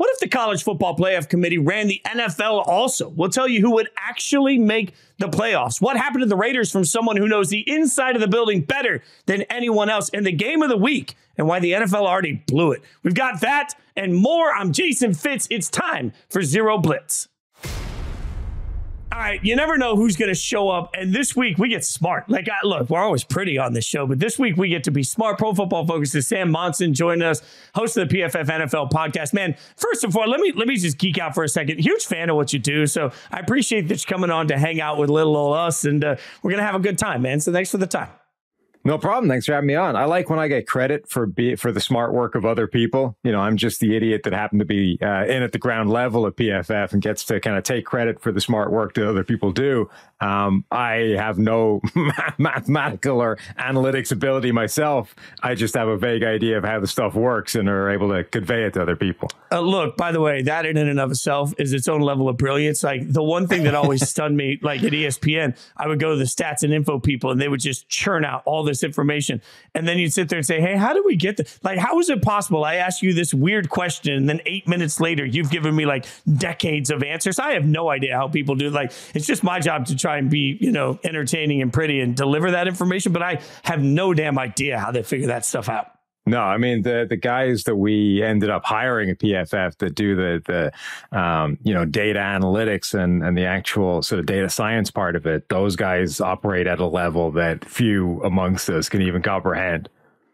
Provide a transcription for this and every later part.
What if the College Football Playoff Committee ran the NFL also? We'll tell you who would actually make the playoffs. What happened to the Raiders from someone who knows the inside of the building better than anyone else, and the game of the week, and why the NFL already blew it. We've got that and more. I'm Jason Fitz. It's time for Zero Blitz. All right, you never know who's going to show up, and this week we get smart. Look, we're always pretty on this show, but this week we get to be smart. Pro Football Focus's Sam Monson joining us, host of the PFF NFL podcast. Man, first of all, let me just geek out for a second. Huge fan of what you do, so I appreciate that you're coming on to hang out with little old us, and we're going to have a good time, man. So thanks for the time. No problem. Thanks for having me on. I like when I get credit for the smart work of other people. You know, I'm just the idiot that happened to be in at the ground level at PFF and gets to kind of take credit for the smart work that other people do. I have no mathematical or analytics ability myself. I just have a vague idea of how the stuff works and are able to convey it to other people. Look, by the way, that in and of itself is its own level of brilliance. Like, the one thing that always stunned me, like at ESPN, I would go to the stats and info people and they would just churn out all this information. And then you'd sit there and say, hey, how did we get this? Like, how is it possible? I ask you this weird question, and then 8 minutes later, you've given me like decades of answers. I have no idea how people do. Like, it's just my job to try and be, entertaining and pretty and deliver that information. But I have no damn idea how they figure that stuff out. No, I mean, the guys that we ended up hiring at PFF that do the data analytics and the actual sort of data science part of it, those guys operate at a level that few amongst us can even comprehend.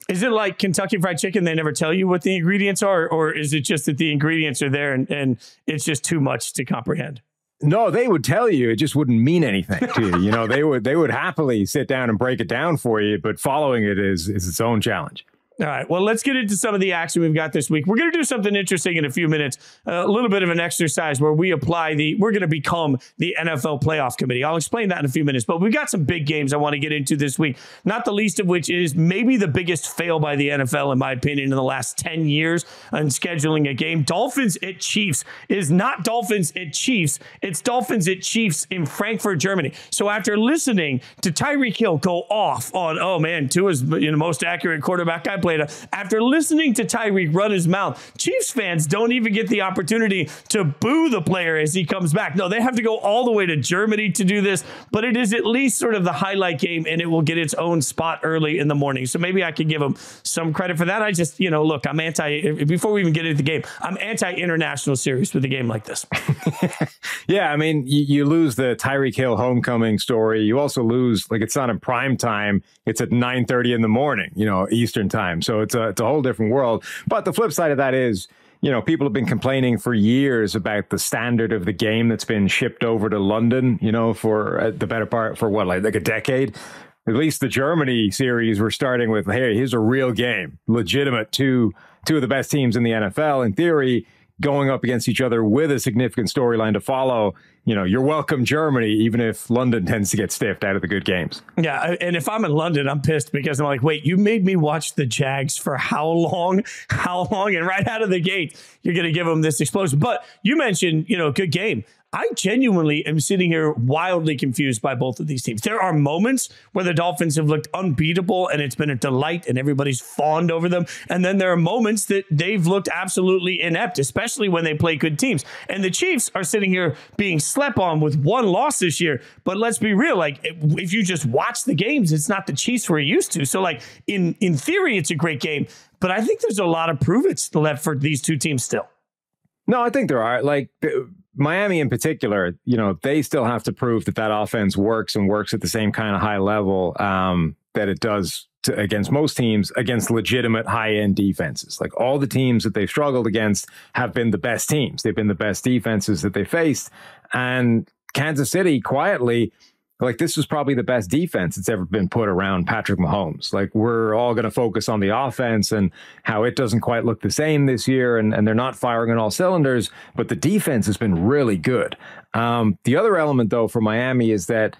Is it like Kentucky Fried Chicken? They never tell you what the ingredients are, or is it just that the ingredients are there and it's just too much to comprehend? No, they would tell you. It just wouldn't mean anything to you. They would happily sit down and break it down for you, but following it is its own challenge. All right, well, let's get into some of the action we've got this week. We're going to do something interesting in a few minutes, a little bit of an exercise where we're going to become the NFL Playoff Committee. I'll explain that in a few minutes, but we've got some big games I want to get into this week, not the least of which is maybe the biggest fail by the NFL, in my opinion, in the last 10 years on scheduling a game. Dolphins at Chiefs is not Dolphins at Chiefs. It's Dolphins at Chiefs in Frankfurt, Germany. So after listening to Tyreek Hill go off on, Tua's most accurate quarterback I played. After listening to Tyreek run his mouth, Chiefs fans don't even get the opportunity to boo the player as he comes back. No, they have to go all the way to Germany to do this, but it is at least sort of the highlight game, and it will get its own spot early in the morning. So maybe I could give them some credit for that. I just, look, before we even get into the game, I'm anti-international series with a game like this. Yeah, I mean, you lose the Tyreek Hill homecoming story. You also lose, it's not in prime time. It's at 9:30 in the morning, Eastern time. So it's a whole different world. But the flip side of that is, people have been complaining for years about the standard of the game that's been shipped over to London, for the better part for what, like a decade. At least the Germany series, we're starting with, hey, here's a real game, legitimate two of the best teams in the NFL, in theory, going up against each other with a significant storyline to follow. You're welcome, Germany, even if London tends to get stiffed out of the good games. Yeah, and if I'm in London, I'm pissed because I'm like, wait, you made me watch the Jags for how long? How long? And right out of the gate, you're going to give them this explosion. But you mentioned, good game. I genuinely am sitting here wildly confused by both of these teams. There are moments where the Dolphins have looked unbeatable and it's been a delight and everybody's fawned over them. And then there are moments that they've looked absolutely inept, especially when they play good teams. And the Chiefs are sitting here being slept on with one loss this year. But let's be real, if you just watch the games, it's not the Chiefs we're used to. So in theory, it's a great game. But I think there's a lot of prove-its left for these two teams still. No, I think there are. Miami in particular, they still have to prove that offense works and works at the same kind of high level that it does against most teams, against legitimate high-end defenses. Like, all the teams that they've struggled against have been the best teams. They've been the best defenses that they faced. And Kansas City, quietly, this is probably the best defense that's ever been put around Patrick Mahomes. We're all going to focus on the offense and how it doesn't quite look the same this year, and they're not firing on all cylinders, but the defense has been really good. The other element, though, for Miami is that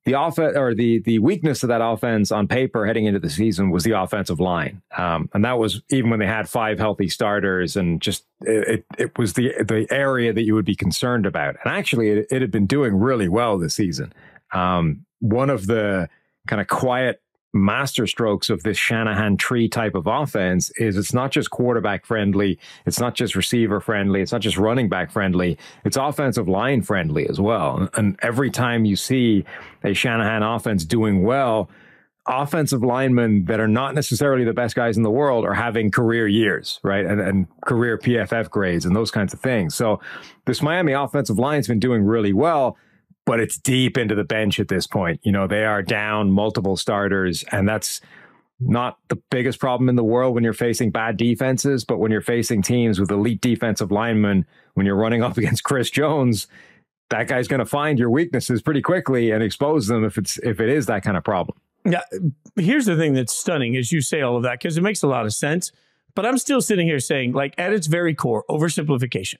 the offense, or the weakness of that offense on paper heading into the season, was the offensive line. And that was even when they had 5 healthy starters, and just it was the area that you would be concerned about. And actually, it had been doing really well this season. One of the kind of quiet master strokes of this Shanahan tree type of offense is it's not just quarterback friendly, it's not just receiver friendly, it's not just running back friendly, it's offensive line friendly as well. And every time you see a Shanahan offense doing well, offensive linemen that are not necessarily the best guys in the world are having career years, right? And career PFF grades and those kinds of things. So this Miami offensive line's been doing really well, but it's deep into the bench at this point. You know, they are down multiple starters, and that's not the biggest problem in the world when you're facing bad defenses, but when you're facing teams with elite defensive linemen, when you're running up against Chris Jones, that guy's going to find your weaknesses pretty quickly and expose them if it is that kind of problem. Yeah, here's the thing that's stunning as you say all of that, because it makes a lot of sense, but I'm still sitting here saying, like, at its very core, oversimplification.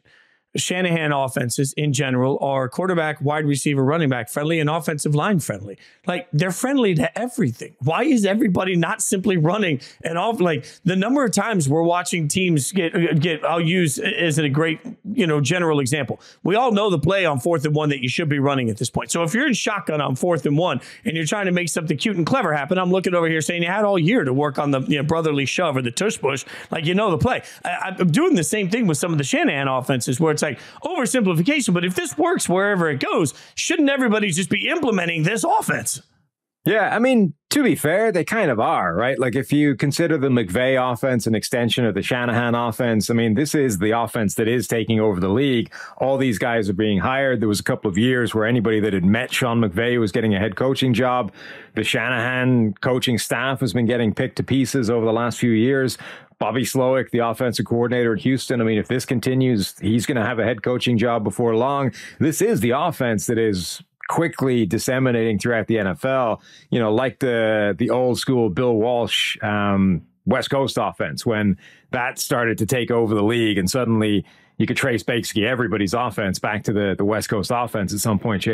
Shanahan offenses in general are quarterback, wide receiver, running back friendly, and offensive line friendly. Like, they're friendly to everything. Why is everybody not simply running and off? Like, the number of times we're watching teams get, I'll use as a great, general example. We all know the play on 4th and 1 that you should be running at this point. So if you're in shotgun on 4th and 1 and you're trying to make something cute and clever happen, I'm looking over here saying you had all year to work on the brotherly shove or the tush push, like the play. I'm doing the same thing with some of the Shanahan offenses where it's like oversimplification, but if this works wherever it goes, shouldn't everybody just be implementing this offense? Yeah, I mean, to be fair, they kind of are, right? Like, if you consider the McVay offense an extension of the Shanahan offense, I mean, this is the offense that is taking over the league. All these guys are being hired. There was a couple of years where anybody that had met Sean McVay was getting a head coaching job. The Shanahan coaching staff has been getting picked to pieces over the last few years. Bobby Slowick, the offensive coordinator at Houston, I mean, if this continues, he's going to have a head coaching job before long. This is the offense that is quickly disseminating throughout the NFL, like the old school Bill Walsh West Coast offense, when that started to take over the league and suddenly you could trace basically everybody's offense back to the West Coast offense at some point,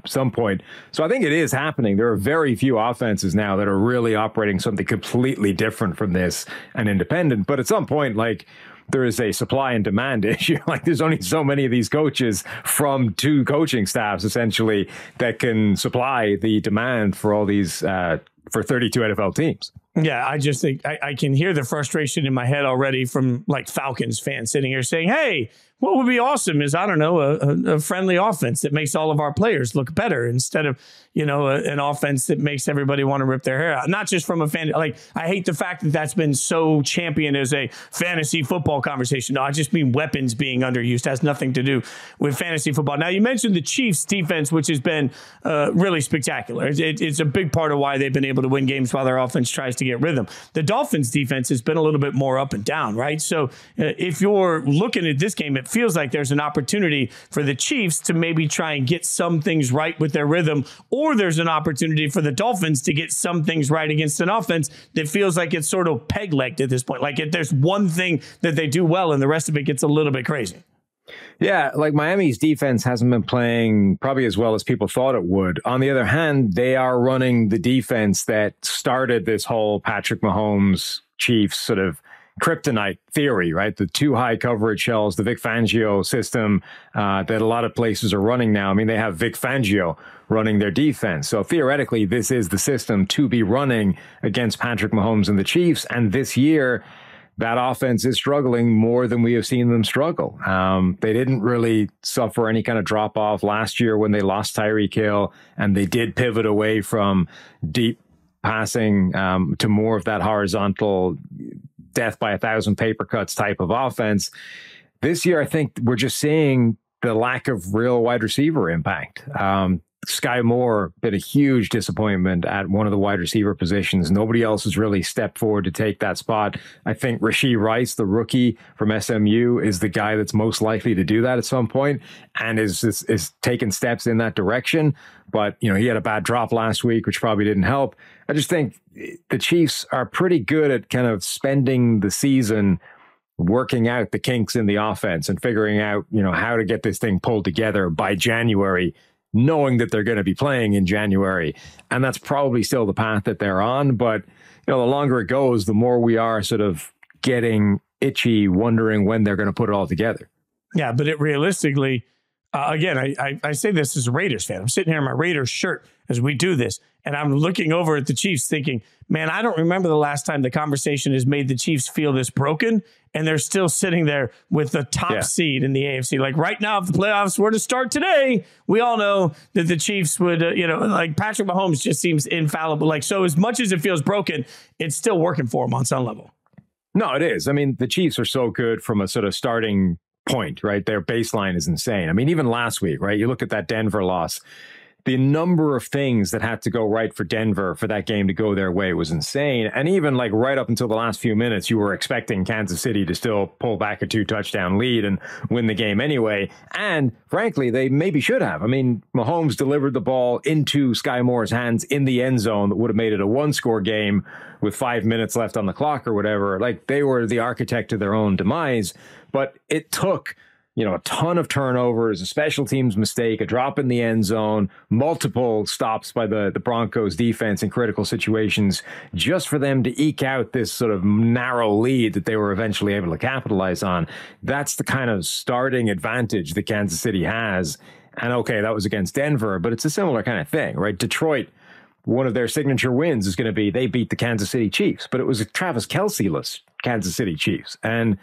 some point. So I think it is happening. There are very few offenses now that are really operating something completely different from this and independent. But at some point, like, there is a supply and demand issue. Like, there's only so many of these coaches from 2 coaching staffs, essentially, that can supply the demand for all these, for 32 NFL teams. Yeah, I just think I can hear the frustration in my head already from, like, Falcons fans sitting here saying, hey, what would be awesome is, I don't know, a friendly offense that makes all of our players look better instead of, an offense that makes everybody want to rip their hair out. Not just from a fan. Like, I hate the fact that that's been so championed as a fantasy football conversation. No, I just mean weapons being underused. It has nothing to do with fantasy football. Now, you mentioned the Chiefs defense, which has been really spectacular. It's a big part of why they've been able to win games while their offense tries to get rhythm. The Dolphins defense has been a little bit more up and down, right? So if you're looking at this game, it feels like there's an opportunity for the Chiefs to maybe try and get some things right with their rhythm, or there's an opportunity for the Dolphins to get some things right against an offense that feels like it's sort of peg-legged at this point. Like, if there's one thing that they do well and the rest of it gets a little bit crazy. Yeah, like, Miami's defense hasn't been playing probably as well as people thought it would. On the other hand, they are running the defense that started this whole Patrick Mahomes Chiefs sort of kryptonite theory, right? The 2 high coverage shells, the Vic Fangio system that a lot of places are running now. I mean, they have Vic Fangio running their defense. So theoretically, this is the system to be running against Patrick Mahomes and the Chiefs. And this year, that offense is struggling more than we have seen them struggle. They didn't really suffer any kind of drop off last year when they lost Tyreek Hill, and they did pivot away from deep passing to more of that horizontal death by 1,000 paper cuts type of offense. This year, I think we're just seeing the lack of real wide receiver impact. Sky Moore been a huge disappointment at one of the wide receiver positions. Nobody else has really stepped forward to take that spot. I think Rashee Rice, the rookie from SMU, is the guy that's most likely to do that at some point and is taking steps in that direction. But, he had a bad drop last week, which probably didn't help. I just think the Chiefs are pretty good at kind of spending the season working out the kinks in the offense and figuring out, how to get this thing pulled together by January, knowing that they're going to be playing in January. And that's probably still the path that they're on. But, the longer it goes, the more we are sort of getting itchy, wondering when they're going to put it all together. Yeah, but it realistically, again, I say this as a Raiders fan. I'm sitting here in my Raiders shirt as we do this. And I'm looking over at the Chiefs thinking, man, I don't remember the last time the conversation has made the Chiefs feel this broken. And they're still sitting there with the top seed in the AFC. Like right now, if the playoffs were to start today, we all know that the Chiefs would, like Patrick Mahomes just seems infallible. Like, so as much as it feels broken, it's still working for him on some level. No, it is. I mean, the Chiefs are so good from a sort of starting point, right? Their baseline is insane. I mean, even last week, right? You look at that Denver loss. The number of things that had to go right for Denver for that game to go their way was insane. And even like right up until the last few minutes, you were expecting Kansas City to still pull back a 2-touchdown lead and win the game anyway. And frankly, they maybe should have. I mean, Mahomes delivered the ball into Sky Moore's hands in the end zone that would have made it a 1-score game with 5 minutes left on the clock or whatever. Like they were the architect of their own demise. But it took a ton of turnovers, a special teams mistake, a drop in the end zone, multiple stops by the Broncos defense in critical situations just for them to eke out this sort of narrow lead that they were eventually able to capitalize on. That's the kind of starting advantage that Kansas City has. And okay, that was against Denver, but it's a similar kind of thing, right? Detroit, one of their signature wins is going to be they beat the Kansas City Chiefs, but it was a Travis Kelce-less Kansas City Chiefs. And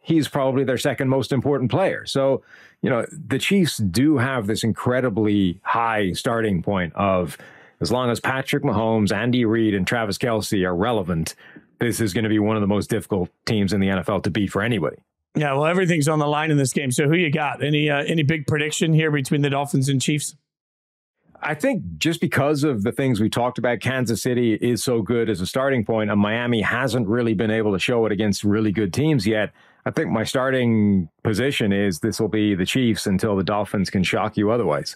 he's probably their second most important player. So, the Chiefs do have this incredibly high starting point of as long as Patrick Mahomes, Andy Reid, and Travis Kelce are relevant, this is going to be one of the most difficult teams in the NFL to beat for anybody. Yeah, well, everything's on the line in this game. So who you got? Any big prediction here between the Dolphins and Chiefs? I think just because of the things we talked about, Kansas City is so good as a starting point, and Miami hasn't really been able to show it against really good teams yet. I think my starting position is this will be the Chiefs until the Dolphins can shock you otherwise.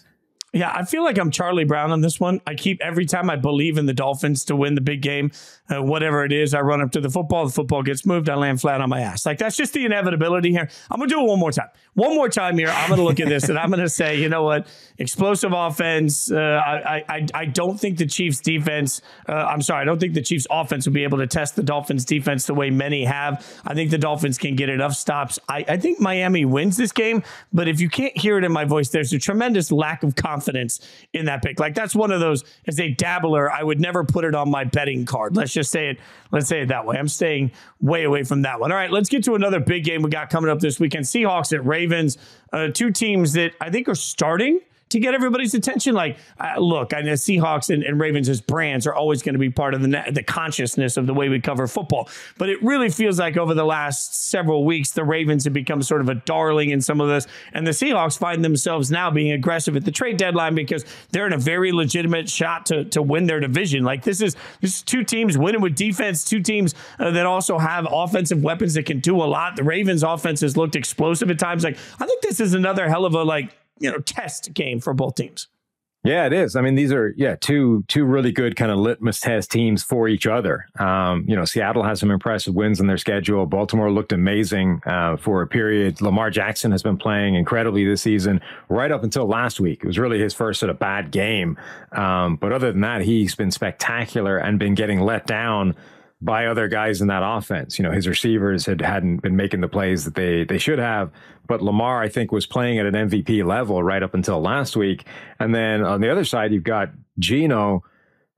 Yeah, I feel like I'm Charlie Brown on this one. Every time I believe in the Dolphins to win the big game, whatever it is, I run up to the football gets moved, I land flat on my ass. Like, that's just the inevitability here. I'm going to do it one more time. One more time here, I'm going to look at this and I'm going to say, you know what? Explosive offense. I don't think the Chiefs defense, I don't think the Chiefs offense will be able to test the Dolphins defense the way many have. I think the Dolphins can get enough stops. I think Miami wins this game, but if you can't hear it in my voice, there's a tremendous lack of confidence in that pick. Like, that's one of those, as a dabbler, I would never put it on my betting card. Let's say it that way. I'm staying way away from that one. All right, let's get to another big game we got coming up this weekend. Seahawks at Ravens, two teams that I think are starting to get everybody's attention. Like, look, I know Seahawks and Ravens as brands are always going to be part of the consciousness of the way we cover football. But it really feels like over the last several weeks, the Ravens have become sort of a darling in some of this. And the Seahawks find themselves now being aggressive at the trade deadline because they're in a very legitimate shot to win their division. Like, this is two teams winning with defense, two teams that also have offensive weapons that can do a lot. The Ravens offense has looked explosive at times. Like, I think this is another hell of a test game for both teams. Yeah, it is. I mean, these are, two really good kind of litmus test teams for each other. Seattle has some impressive wins in their schedule. Baltimore looked amazing for a period. Lamar Jackson has been playing incredibly this season, right up until last week. It was really his first sort of bad game. But other than that, he's been spectacular and been getting let down by other guys in that offense. His receivers hadn't been making the plays that they should have. But Lamar, I think, was playing at an MVP level right up until last week. And then on the other side, you've got Geno,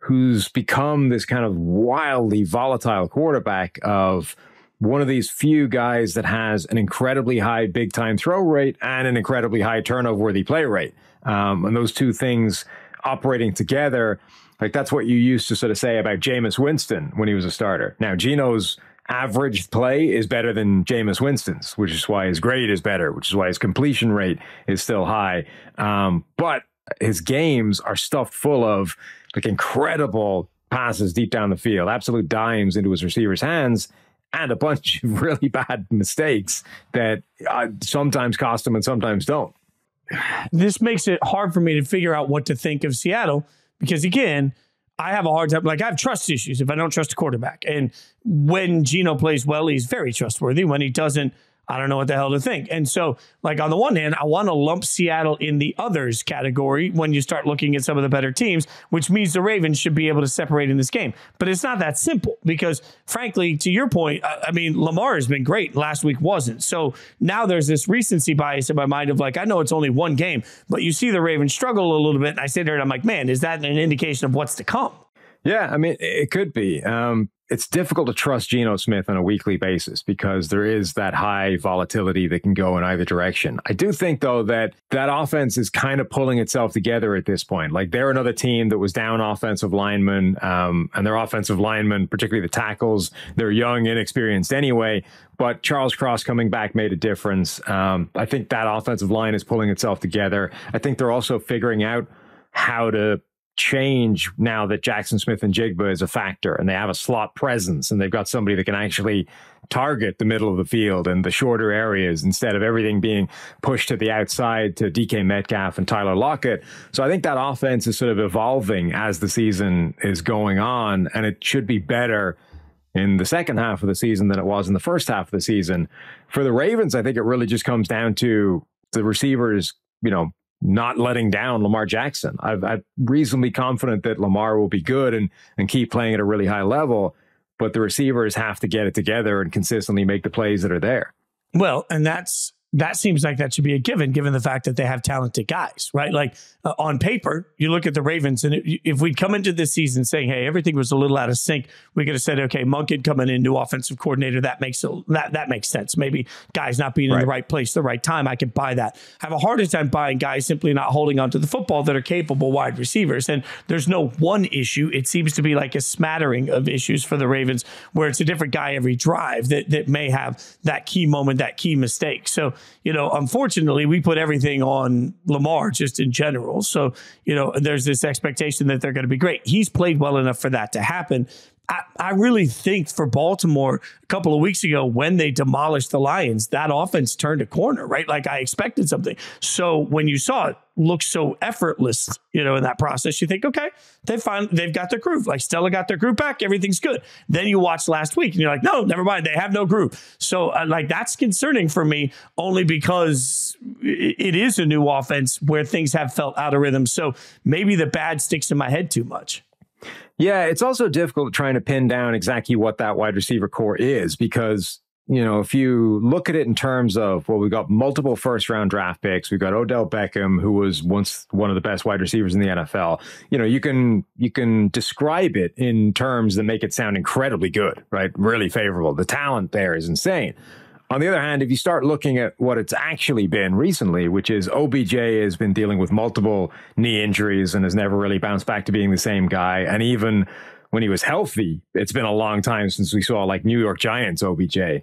who's become this kind of wildly volatile quarterback of one of these few guys that has an incredibly high big-time throw rate and an incredibly high turnover-worthy play rate. And those two things operating together, like, that's what you used to sort of say about Jameis Winston when he was a starter. Now, Geno's average play is better than Jameis Winston's, which is why his grade is better, which is why his completion rate is still high. But his games are stuffed full of like incredible passes deep down the field, absolute dimes into his receivers' hands, and a bunch of really bad mistakes that sometimes cost him and sometimes don't. This makes it hard for me to figure out what to think of Seattle because, again, I have a hard time. Like, I have trust issues if I don't trust a quarterback. And when Geno plays well, he's very trustworthy. When he doesn't, I don't know what the hell to think. And so, like, on the one hand, I want to lump Seattle in the others category when you start looking at some of the better teams, which means the Ravens should be able to separate in this game. But it's not that simple because, frankly, to your point, I mean, Lamar has been great. Last week wasn't. So now there's this recency bias in my mind of, like, I know it's only one game, but you see the Ravens struggle a little bit. And I sit there and I'm like, man, is that an indication of what's to come? Yeah, I mean, it could be. It's difficult to trust Geno Smith on a weekly basis because there is that high volatility that can go in either direction. I do think, though, that offense is kind of pulling itself together at this point. Like, they're another team that was down offensive linemen, and their offensive linemen, particularly the tackles, they're young, inexperienced anyway. But Charles Cross coming back made a difference. I think that offensive line is pulling itself together. I think they're also figuring out how to change now that Jackson Smith and Jigba is a factor and they have a slot presence and they've got somebody that can actually target the middle of the field and the shorter areas instead of everything being pushed to the outside to DK Metcalf and Tyler Lockett. So I think that offense is sort of evolving as the season is going on, and it should be better in the second half of the season than it was in the first half of the season. For the Ravens, I think it really just comes down to the receivers, not letting down Lamar Jackson. I'm reasonably confident that Lamar will be good and keep playing at a really high level, but the receivers have to get it together and consistently make the plays that are there. Well, and that seems like that should be a given the fact that they have talented guys, right? Like on paper, you look at the Ravens, and if we'd come into this season saying, hey, everything was a little out of sync, we could have said, okay, Monken coming in, new offensive coordinator, that makes sense. Maybe guys not being in the right place, the right time, I can buy that. I have a harder time buying guys simply not holding onto the football that are capable wide receivers. And there's no one issue. It seems to be like a smattering of issues for the Ravens where it's a different guy every drive that may have that key moment, that key mistake. So, unfortunately, we put everything on Lamar just in general. So, there's this expectation that they're going to be great. He's played well enough for that to happen. I really think for Baltimore a couple of weeks ago when they demolished the Lions, that offense turned a corner, right? Like I expected something. So when you saw it look so effortless, in that process, you think, okay, they've got their groove. Like Stella got their groove back. Everything's good. Then you watch last week and you're like, no, never mind. They have no groove. So that's concerning for me only because it is a new offense where things have felt out of rhythm. So maybe the bad sticks in my head too much. Yeah, it's also difficult trying to pin down exactly what that wide receiver core is because, if you look at it in terms of, well, we've got multiple first-round draft picks. We've got Odell Beckham, who was once one of the best wide receivers in the NFL. You can describe it in terms that make it sound incredibly good, right? Really favorable. The talent there is insane. On the other hand, if you start looking at what it's actually been recently, which is OBJ has been dealing with multiple knee injuries and has never really bounced back to being the same guy. And even when he was healthy, it's been a long time since we saw like New York Giants OBJ.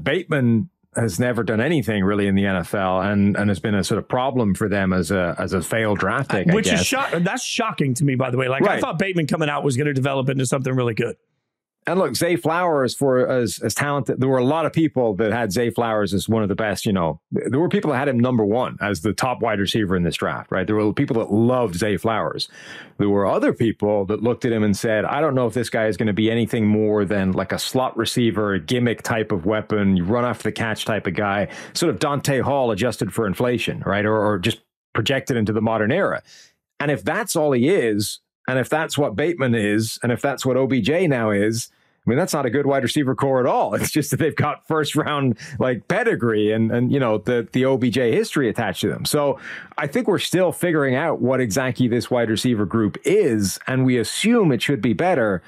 Bateman has never done anything really in the NFL and has been a sort of problem for them as a failed draft pick, which is that's shocking to me, by the way. Like I thought Bateman coming out was going to develop into something really good. And look, Zay Flowers, for as talented, there were a lot of people that had Zay Flowers as one of the best. There were people that had him number one as the top wide receiver in this draft, right? There were people that loved Zay Flowers. There were other people that looked at him and said, I don't know if this guy is going to be anything more than like a slot receiver, a gimmick type of weapon, you run after the catch type of guy, sort of Dante Hall adjusted for inflation, right? Or just projected into the modern era. And if that's all he is, and if that's what Bateman is, and if that's what OBJ now is, I mean, that's not a good wide receiver core at all. It's just that they've got first round like pedigree and the OBJ history attached to them. So I think we're still figuring out what exactly this wide receiver group is, and we assume it should be better,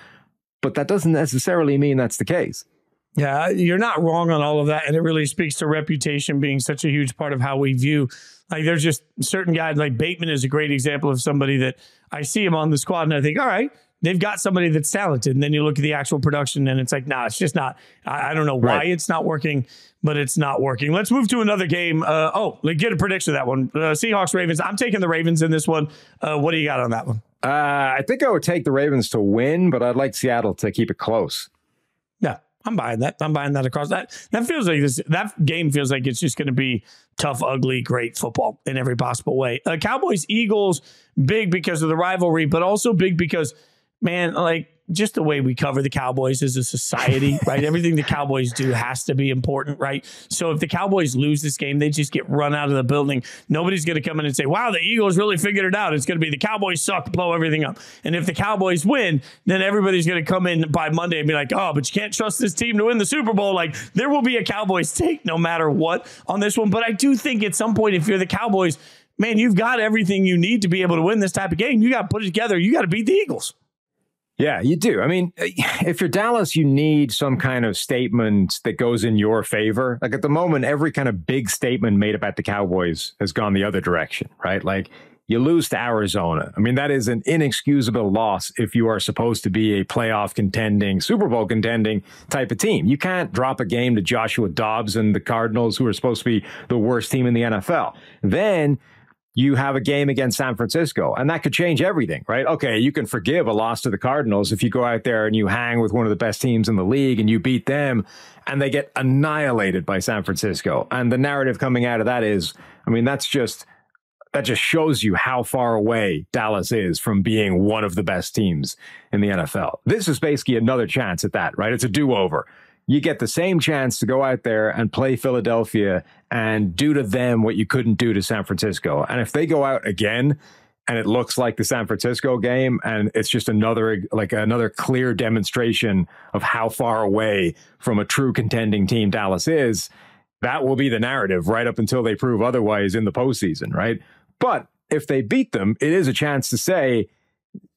but that doesn't necessarily mean that's the case. Yeah, you're not wrong on all of that. And it really speaks to reputation being such a huge part of how we view. Like there's just certain guys, like Bateman is a great example of somebody that I see him on the squad and I think, all right, they've got somebody that's talented. And then you look at the actual production and it's like, nah, it's just not. I don't know why it's not working, but it's not working. Let's move to another game. Get a prediction of that one. Seahawks-Ravens. I'm taking the Ravens in this one. What do you got on that one? I think I would take the Ravens to win, but I'd like Seattle to keep it close. Yeah. I'm buying that. I'm buying that across that. That feels like this. That game feels like it's just going to be tough, ugly, great football in every possible way. Cowboys-Eagles, big because of the rivalry, but also big because, man, like just the way we cover the Cowboys as a society, right? Everything the Cowboys do has to be important, right? So if the Cowboys lose this game, they just get run out of the building. Nobody's going to come in and say, wow, the Eagles really figured it out. It's going to be the Cowboys suck, blow everything up. And if the Cowboys win, then everybody's going to come in by Monday and be like, oh, but you can't trust this team to win the Super Bowl. Like, there will be a Cowboys take no matter what on this one. But I do think at some point, if you're the Cowboys, man, you've got everything you need to be able to win this type of game. You got to put it together. You got to beat the Eagles. Yeah, you do. I mean, if you're Dallas, you need some kind of statement that goes in your favor. Like at the moment, every kind of big statement made about the Cowboys has gone the other direction, right? Like you lose to Arizona. I mean, that is an inexcusable loss if you are supposed to be a playoff contending, Super Bowl contending type of team. You can't drop a game to Joshua Dobbs and the Cardinals, who are supposed to be the worst team in the NFL. Then you have a game against San Francisco, and that could change everything, right? Okay, you can forgive a loss to the Cardinals if you go out there and you hang with one of the best teams in the league and you beat them and they get annihilated by San Francisco. And the narrative coming out of that is, I mean, that just shows you how far away Dallas is from being one of the best teams in the NFL. This is basically another chance at that, right? It's a do-over. You get the same chance to go out there and play Philadelphia and do to them what you couldn't do to San Francisco. And if they go out again and it looks like the San Francisco game and it's just another clear demonstration of how far away from a true contending team Dallas is, that will be the narrative right up until they prove otherwise in the postseason, right? But if they beat them, it is a chance to say,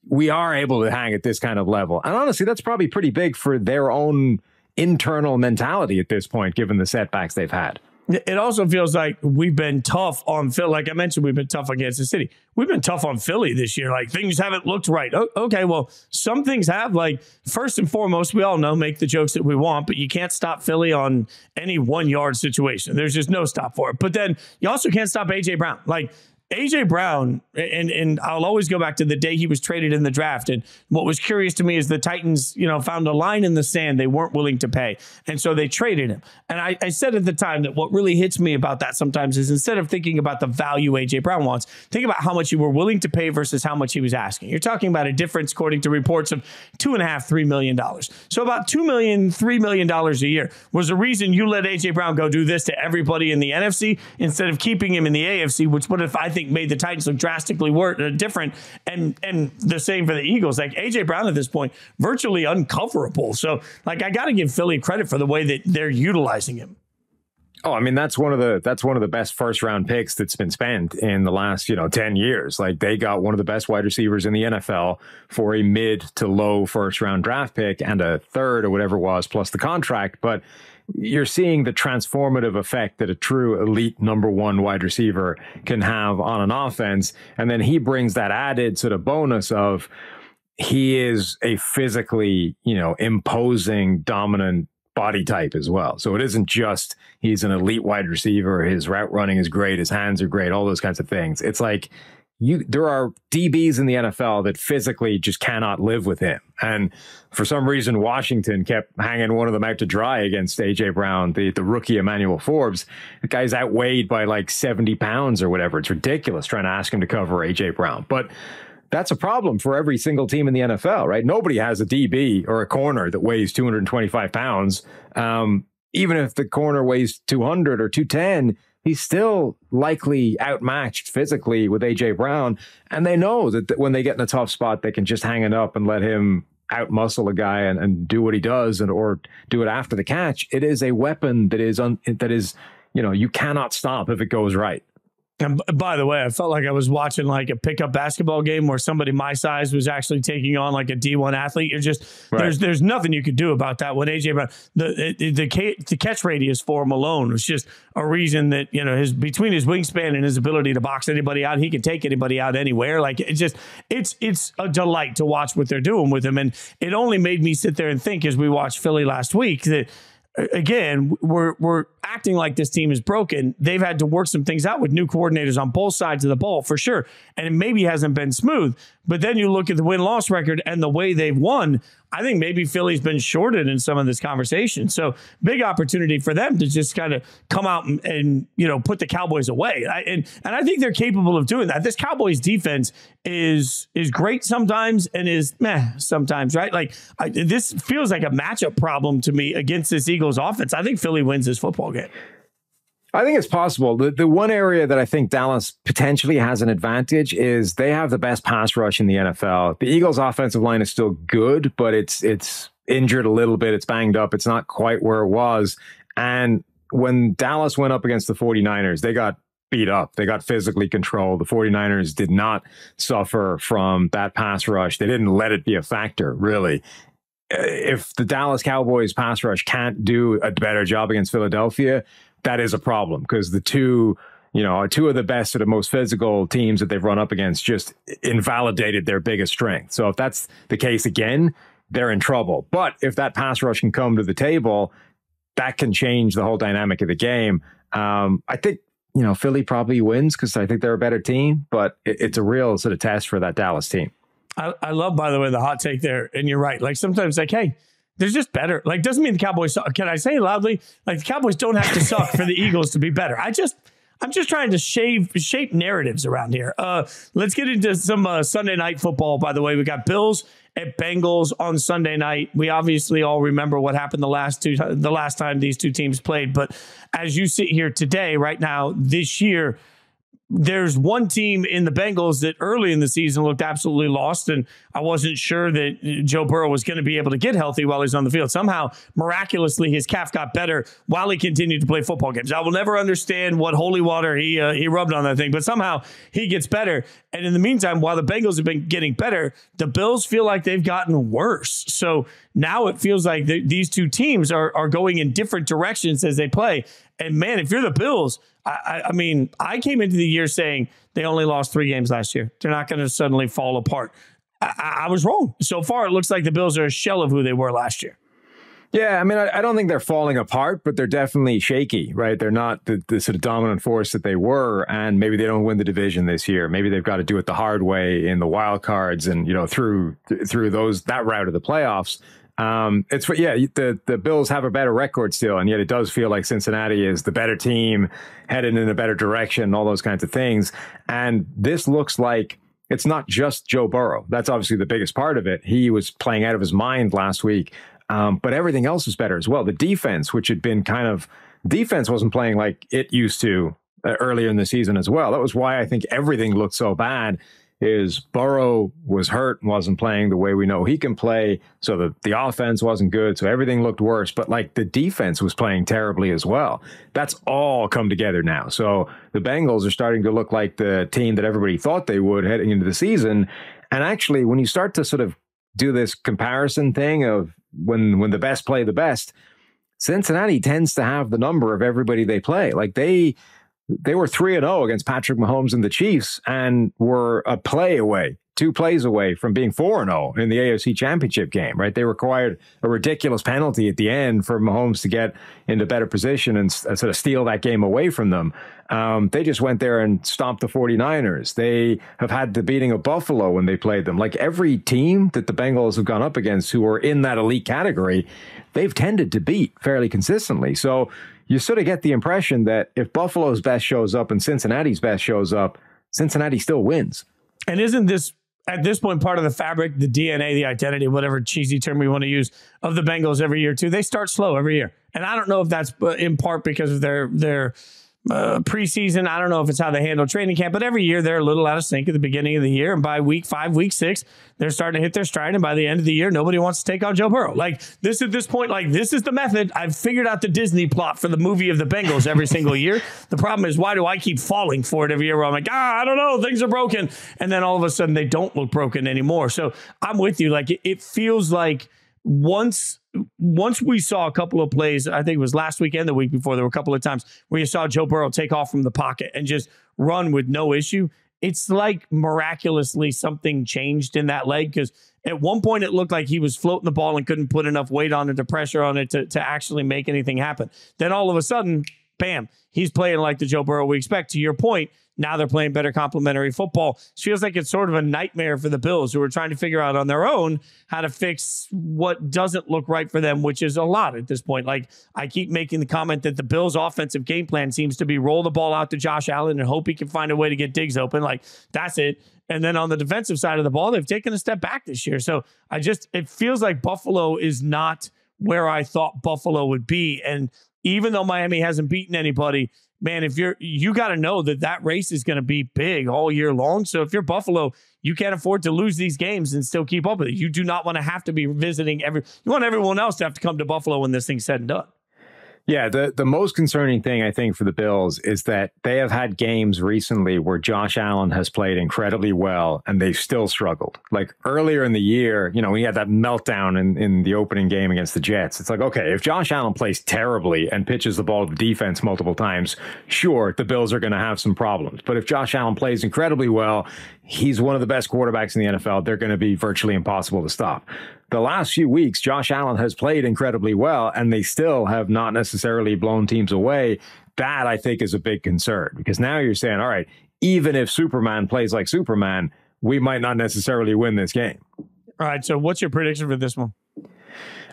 we are able to hang at this kind of level. And honestly, that's probably pretty big for their own internal mentality at this point, given the setbacks they've had. It also feels like we've been tough on Philly. Like I mentioned, we've been tough against the city. We've been tough on Philly this year. Like things haven't looked right. Okay, well, some things have. Like first and foremost, we all know, make the jokes that we want, but you can't stop Philly on any 1 yard situation. There's just no stop for it. But then you also can't stop A.J. Brown. Like A.J. Brown, and I'll always go back to the day he was traded in the draft. And what was curious to me is the Titans, found a line in the sand they weren't willing to pay. And so they traded him. And I said at the time that what really hits me about that sometimes is instead of thinking about the value A.J. Brown wants, think about how much you were willing to pay versus how much he was asking. You're talking about a difference, according to reports, of $2.5–3 million. So about $2 million, $3 million a year was the reason you let A.J. Brown go do this to everybody in the NFC instead of keeping him in the AFC, which would have, I think, made the Titans look drastically different, and the same for the Eagles. Like A.J. Brown at this point, virtually uncoverable. So like I got to give Philly credit for the way that they're utilizing him. Oh, I mean, that's one of the best first round picks that's been spent in the last 10 years. Like they got one of the best wide receivers in the NFL for a mid to low first round draft pick and a third or whatever it was plus the contract. But you're seeing the transformative effect that a true elite number one wide receiver can have on an offense. And then he brings that added sort of bonus of he is a physically, imposing, dominant body type as well. So it isn't just he's an elite wide receiver, his route running is great, his hands are great, all those kinds of things. It's like there are DBs in the NFL that physically just cannot live with him. And for some reason, Washington kept hanging one of them out to dry against A.J. Brown, the rookie Emmanuel Forbes. The guy's outweighed by like 70 pounds or whatever. It's ridiculous trying to ask him to cover A.J. Brown. But that's a problem for every single team in the NFL, right? Nobody has a DB or a corner that weighs 225 pounds. Even if the corner weighs 200 or 210, he's still likely outmatched physically with A.J. Brown. And they know that when they get in a tough spot, they can just hang it up and let him outmuscle a guy and do what he does or do it after the catch. It is a weapon that is you cannot stop if it goes right. And by the way, I felt like I was watching like a pickup basketball game where somebody my size was actually taking on like a D1 athlete. You're just there's nothing you could do about that. When AJ Brown, the catch radius for him alone was just a reason that between his wingspan and his ability to box anybody out, he can take anybody out anywhere. Like it's a delight to watch what they're doing with him, and it only made me sit there and think as we watched Philly last week that. Again, we're acting like this team is broken. They've had to work some things out with new coordinators on both sides of the ball for sure. And it maybe hasn't been smooth. But then you look at the win-loss record and the way they've won. I think maybe Philly's been shorted in some of this conversation. So big opportunity for them to just kind of come out and put the Cowboys away. And I think they're capable of doing that. This Cowboys defense is great sometimes and is meh sometimes, right? Like this feels like a matchup problem to me against this Eagles offense. I think Philly wins this football game. I think it's possible. The one area that I think Dallas potentially has an advantage is they have the best pass rush in the NFL. The Eagles' offensive line is still good, but it's injured a little bit. It's banged up. It's not quite where it was. And when Dallas went up against the 49ers, they got beat up. They got physically controlled. The 49ers did not suffer from that pass rush. They didn't let it be a factor, really. If the Dallas Cowboys pass rush can't do a better job against Philadelphia, that is a problem because the two of the best or the most physical teams that they've run up against just invalidated their biggest strength. So if that's the case again, they're in trouble. But if that pass rush can come to the table, that can change the whole dynamic of the game. I think, Philly probably wins because I think they're a better team, but it's a real sort of test for that Dallas team. I love, by the way, the hot take there. And you're right. Like sometimes hey, they're just better. Like, doesn't mean the Cowboys suck. Can I say it loudly? Like, the Cowboys don't have to suck for the Eagles to be better. I'm just trying to shape narratives around here. Let's get into some Sunday night football, by the way. We got Bills at Bengals on Sunday night. We obviously all remember what happened the last time these two teams played. But as you sit here today, right now, this year, there's one team in the Bengals that early in the season looked absolutely lost, and I wasn't sure that Joe Burrow was going to be able to get healthy while he's on the field. Somehow, miraculously, his calf got better while he continued to play football games. I will never understand what holy water he rubbed on that thing, but somehow he gets better. And in the meantime, while the Bengals have been getting better, the Bills feel like they've gotten worse. So now it feels like these two teams are going in different directions as they play. And man, if you're the Bills, I mean, I came into the year saying they only lost 3 games last year. They're not going to suddenly fall apart. I was wrong. So far, it looks like the Bills are a shell of who they were last year. Yeah, I mean, I don't think they're falling apart, but they're definitely shaky, right? They're not the sort of dominant force that they were, and maybe they don't win the division this year. Maybe they've got to do it the hard way in the wild cards and, through that route of the playoffs. The Bills have a better record still, and yet it does feel like Cincinnati is the better team, headed in a better direction, all those kinds of things. And this looks like it's not just Joe Burrow. That's obviously the biggest part of it. He was playing out of his mind last week, but everything else is better as well. The defense, which had been defense wasn't playing like it used to earlier in the season as well. That was why I think everything looked so bad. Is Burrow was hurt and wasn't playing the way we know he can play. So the offense wasn't good. So everything looked worse. But like the defense was playing terribly as well. That's all come together now. So the Bengals are starting to look like the team that everybody thought they would heading into the season. And actually, when you start to sort of do this comparison thing of when the best play the best, Cincinnati tends to have the number of everybody they play. Like they were 3-0 against Patrick Mahomes and the Chiefs and were a play away, 2 plays away from being 4-0 in the AFC Championship game, right? They required a ridiculous penalty at the end for Mahomes to get into better position and sort of steal that game away from them. They just went there and stomped the 49ers. They have had the beating of Buffalo when they played them. Like every team that the Bengals have gone up against who are in that elite category, they've tended to beat fairly consistently. So you sort of get the impression that if Buffalo's best shows up and Cincinnati's best shows up, Cincinnati still wins. And isn't this, at this point, part of the fabric, the DNA, the identity, whatever cheesy term we want to use, of the Bengals every year, too? They start slow every year. And I don't know if that's in part because of their preseason. I don't know if it's how they handle training camp, but every year they're a little out of sync at the beginning of the year. And by week 5, week 6, they're starting to hit their stride. And by the end of the year, nobody wants to take on Joe Burrow. Like this at this point, like this is the method. I've figured out the Disney plot for the movie of the Bengals every single year. The problem is, why do I keep falling for it every year where I'm like, I don't know, things are broken. And then all of a sudden they don't look broken anymore. So I'm with you. Like it feels like once we saw a couple of plays, I think it was last weekend, the week before, there were a couple of times where you saw Joe Burrow take off from the pocket and just run with no issue. It's like miraculously something changed in that leg, because at one point it looked like he was floating the ball and couldn't put enough weight on it, to pressure on it to actually make anything happen. Then all of a sudden, bam, he's playing like the Joe Burrow we expect. To your point, now they're playing better complementary football. It feels like it's sort of a nightmare for the Bills, who are trying to figure out on their own how to fix what doesn't look right for them, which is a lot at this point. Like, I keep making the comment that the Bills' offensive game plan seems to be roll the ball out to Josh Allen and hope he can find a way to get Diggs open. Like, that's it. And then on the defensive side of the ball, they've taken a step back this year. So it feels like Buffalo is not where I thought Buffalo would be. And even though Miami hasn't beaten anybody, man, if you got to know that race is going to be big all year long. So if you're Buffalo, you can't afford to lose these games and still keep up with it. You do not want to have to be visiting you want everyone else to have to come to Buffalo when this thing's said and done. Yeah, the most concerning thing, I think, for the Bills is that they have had games recently where Josh Allen has played incredibly well and they've still struggled. Like earlier in the year, we had that meltdown in the opening game against the Jets. It's like, okay, if Josh Allen plays terribly and pitches the ball to the defense multiple times, sure, the Bills are going to have some problems. But if Josh Allen plays incredibly well, he's one of the best quarterbacks in the NFL. They're going to be virtually impossible to stop. The last few weeks, Josh Allen has played incredibly well, and they still have not necessarily blown teams away. That, I think, is a big concern, because now you're saying, all right, even if Superman plays like Superman, we might not necessarily win this game. All right, so what's your prediction for this one?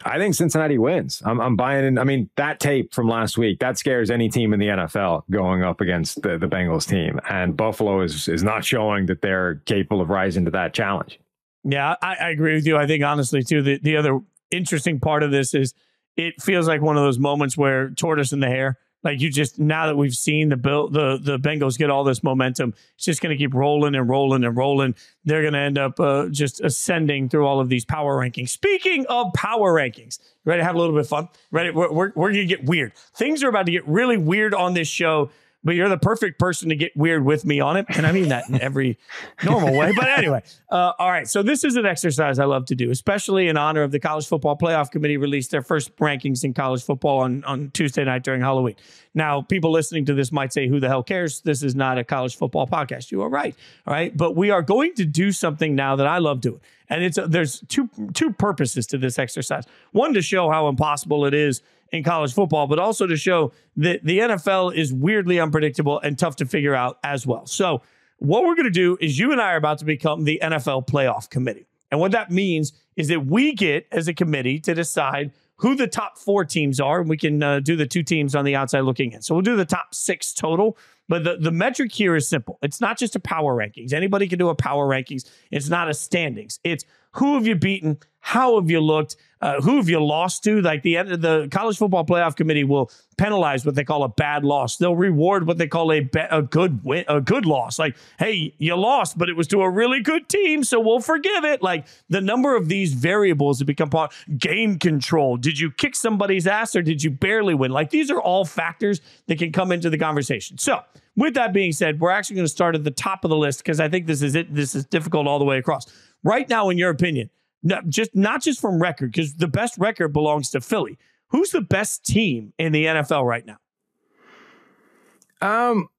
I think Cincinnati wins. I'm buying in. I mean, that tape from last week, that scares any team in the NFL going up against the Bengals team. And Buffalo is not showing that they're capable of rising to that challenge. Yeah, I agree with you. I think, honestly, too, the other interesting part of this is it feels like one of those moments where tortoise in the hare. Like, now that we've seen the Bengals get all this momentum, it's just going to keep rolling and rolling and rolling. They're going to end up just ascending through all of these power rankings. Speaking of power rankings, ready to have a little bit of fun? Ready? We're going to get weird. Things are about to get really weird on this show, but you're the perfect person to get weird with me on it. And I mean that in every normal way. But anyway, all right. So this is an exercise I love to do, especially in honor of the College Football Playoff Committee released their first rankings in college football on Tuesday night during Halloween. Now, people listening to this might say, who the hell cares? This is not a college football podcast. You are right. All right. But we are going to do something now that I love doing. And there's two purposes to this exercise. One, to show how impossible it is in college football, but also to show that the NFL is weirdly unpredictable and tough to figure out as well. So what we're going to do is you and I are about to become the NFL Playoff Committee. And what that means is that we get, as a committee, to decide who the top 4 teams are, and we can do the 2 teams on the outside looking in. So we'll do the top 6 total. But the metric here is simple. It's not just a power rankings. Anybody can do a power rankings. It's not a standings. It's who have you beaten? How have you looked? Who have you lost to? Like the College Football Playoff Committee will penalize what they call a bad loss. They'll reward what they call a good win, a good loss. Like, hey, you lost, but it was to a really good team, so we'll forgive it. Like, the number of these variables that become part. Game control. Did you kick somebody's ass or did you barely win? Like, these are all factors that can come into the conversation. So with that being said, we're actually going to start at the top of the list because I think this is it. This is difficult all the way across. Right now, in your opinion, not just from record, because the best record belongs to Philly. Who's the best team in the NFL right now?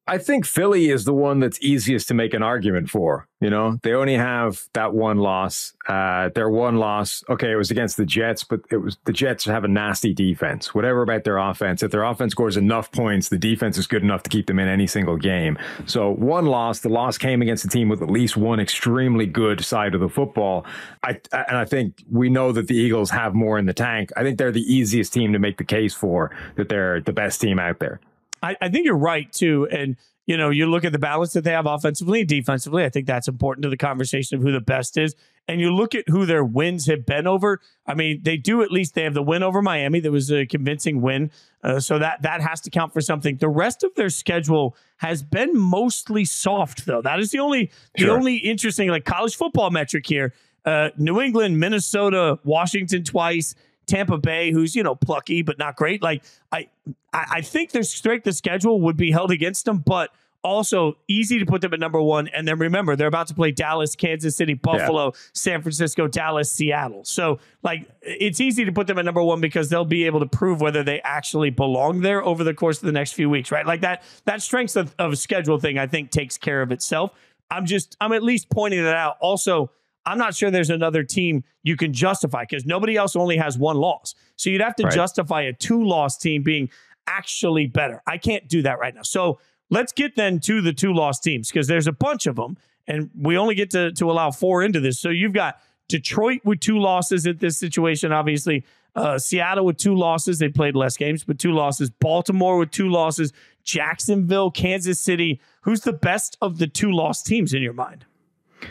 I think Philly is the one that's easiest to make an argument for. They only have that one loss. Their one loss, okay, it was against the Jets, but the Jets have a nasty defense. Whatever about their offense, if their offense scores enough points, the defense is good enough to keep them in any single game. So one loss, the loss came against a team with at least one extremely good side of the football. I think we know that the Eagles have more in the tank. I think they're the easiest team to make the case for, that they're the best team out there. I think you're right, too. And, you look at the balance that they have offensively and defensively. I think that's important to the conversation of who the best is. And you look at who their wins have been over. I mean, they have the win over Miami. That was a convincing win. So that has to count for something. The rest of their schedule has been mostly soft, though. That is the only interesting college football metric here. New England, Minnesota, Washington twice, Tampa Bay, who's, plucky, but not great. Like, I think their strength of schedule would be held against them, but also easy to put them at number 1. And then remember, they're about to play Dallas, Kansas City, Buffalo, San Francisco, Dallas, Seattle. So, it's easy to put them at number 1 because they'll be able to prove whether they actually belong there over the course of the next few weeks, right? Like that strength of schedule thing, I think, takes care of itself. I'm at least pointing that out. Also, I'm not sure there's another team you can justify because nobody else only has one loss. So you'd have to justify a 2-loss team being actually better. I can't do that right now. So let's get then to the 2-loss teams, because there's a bunch of them, and we only get to allow 4 into this. So you've got Detroit with 2 losses at this situation, obviously. Seattle with 2 losses. They played less games, but 2 losses. Baltimore with 2 losses. Jacksonville, Kansas City. Who's the best of the 2-loss teams in your mind?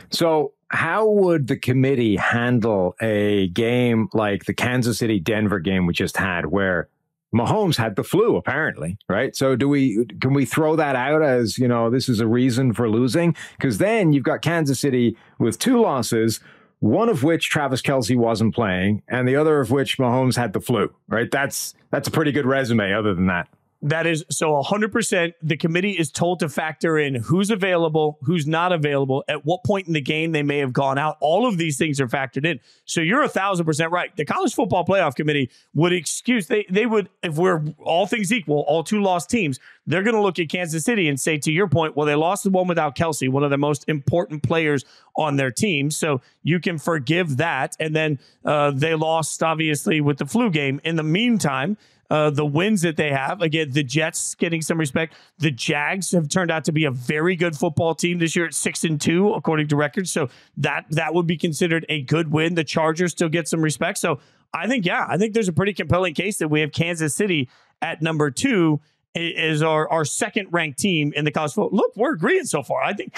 So how would the committee handle a game like the Kansas City-Denver game we just had, where Mahomes had the flu, apparently, right? So can we throw that out as, this is a reason for losing? Because then you've got Kansas City with 2 losses, one of which Travis Kelce wasn't playing, and the other of which Mahomes had the flu, right? That's a pretty good resume other than that. That is, so 100%, the committee is told to factor in who's available, who's not available, at what point in the game they may have gone out. All of these things are factored in. So you're 1,000% right. The College Football Playoff Committee would excuse, they would, if we're all things equal, all 2-loss teams, they're going to look at Kansas City and say, to your point, well, they lost the one without Kelce, one of the most important players on their team. So you can forgive that. And then they lost, obviously, with the flu game. In the meantime, the wins that they have, again, the Jets getting some respect. The Jags have turned out to be a very good football team this year at 6-2, according to records. So that would be considered a good win. The Chargers still get some respect. So I think there's a pretty compelling case that we have Kansas City at number 2 is our second ranked team in the college football. Look, we're agreeing so far. I think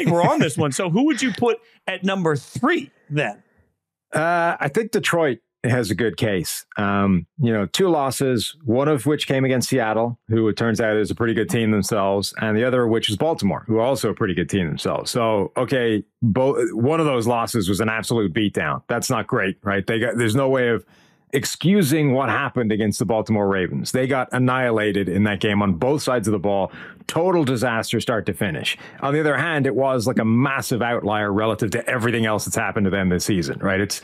we're on this one. So who would you put at number 3 then? I think Detroit has a good case. 2 losses, one of which came against Seattle, who it turns out is a pretty good team themselves, and the other of which is Baltimore, who are also a pretty good team themselves. So, okay, one of those losses was an absolute beatdown. That's not great, right? There's no way of excusing what happened against the Baltimore Ravens. They got annihilated in that game on both sides of the ball. Total disaster start to finish. On the other hand, it was like a massive outlier relative to everything else that's happened to them this season, right? It's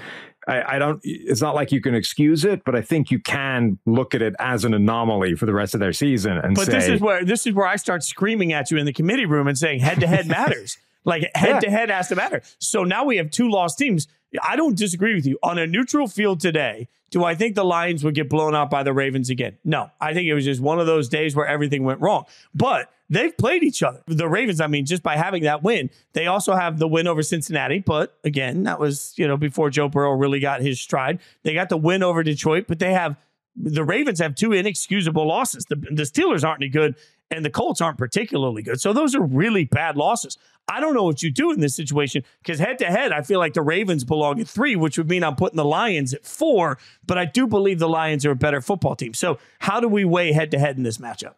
not like you can excuse it, but I think you can look at it as an anomaly for the rest of their season and say, this is where I start screaming at you in the committee room and saying head-to-head matters. Like head-to-head has to matter. So now we have 2 lost teams. I don't disagree with you. On a neutral field today, do I think the Lions would get blown out by the Ravens again? No. I think it was just one of those days where everything went wrong. But they've played each other. The Ravens, just by having that win, they also have the win over Cincinnati. But again, that was, before Joe Burrow really got his stride. They got the win over Detroit, but the Ravens have 2 inexcusable losses. The Steelers aren't any good, and the Colts aren't particularly good. So those are really bad losses. I don't know what you do in this situation, because head-to-head, I feel like the Ravens belong at 3, which would mean I'm putting the Lions at 4, but I do believe the Lions are a better football team. So how do we weigh head-to-head in this matchup?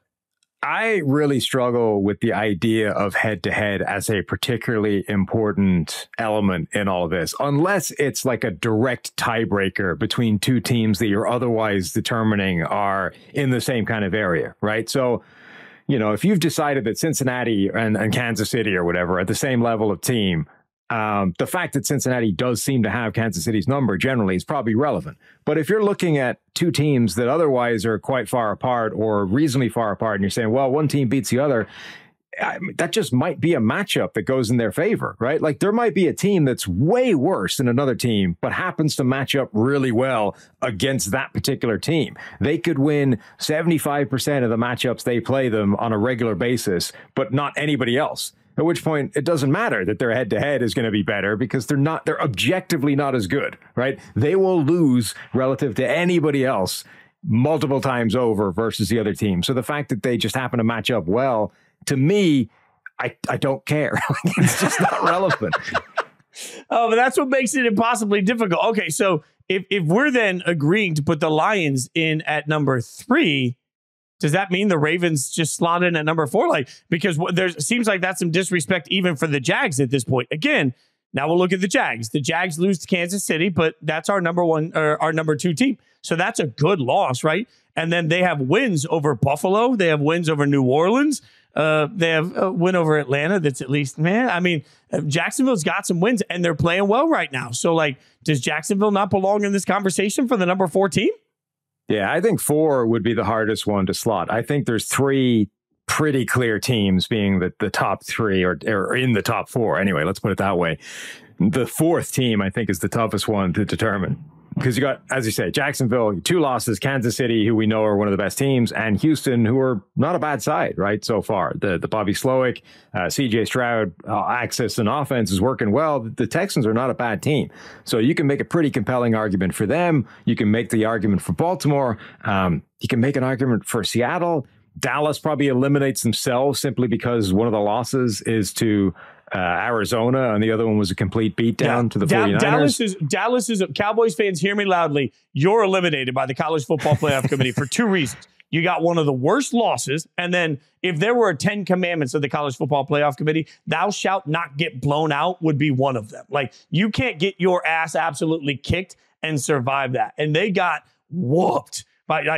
I really struggle with the idea of head-to-head as a particularly important element in all of this, unless it's like a direct tiebreaker between 2 teams that you're otherwise determining are in the same kind of area, right? So, if you've decided that Cincinnati and Kansas City or whatever are at the same level of team, the fact that Cincinnati does seem to have Kansas City's number generally is probably relevant. But if you're looking at 2 teams that otherwise are quite far apart or reasonably far apart, and you're saying, well, one team beats the other, that just might be a matchup that goes in their favor, right? Like there might be a team that's way worse than another team, but happens to match up really well against that particular team. They could win 75% of the matchups they play them on a regular basis, but not anybody else. At which point it doesn't matter that their head-to-head is going to be better, because they're objectively not as good, right? They will lose relative to anybody else multiple times over versus the other team. So the fact that they just happen to match up well, to me, I don't care. It's just not relevant. Oh, but that's what makes it impossibly difficult. Okay, so if we're then agreeing to put the Lions in at number 3, does that mean the Ravens just slot in at number 4? Because seems like that's some disrespect even for the Jags at this point. Again, now we'll look at the Jags. The Jags lose to Kansas City, but that's our number 1 or our number 2 team. So that's a good loss, right? And then they have wins over Buffalo. They have wins over New Orleans. They have a win over Atlanta. That's at least, Jacksonville's got some wins, and they're playing well right now. So, does Jacksonville not belong in this conversation for the number 4 team? Yeah, I think 4 would be the hardest one to slot. I think there's 3 pretty clear teams being the top 3 or in the top 4. Anyway, let's put it that way. The 4th team, I think, is the toughest one to determine. because you got, as you say, Jacksonville, 2 losses, Kansas City, who we know are one of the best teams, and Houston, who are not a bad side, right, so far. The Bobby Slowick, CJ Stroud access and offense is working well. The Texans are not a bad team. So you can make a pretty compelling argument for them. You can make the argument for Baltimore. You can make an argument for Seattle. Dallas probably eliminates themselves simply because one of the losses is to Arizona, and the other one was a complete beatdown to the 49ers. Dallas is Cowboys fans, hear me loudly. You're eliminated by the College Football Playoff Committee for 2 reasons. You got one of the worst losses, and then if there were 10 commandments of the College Football Playoff Committee, thou shalt not get blown out would be one of them. Like, you can't get your ass absolutely kicked and survive that. And they got whooped.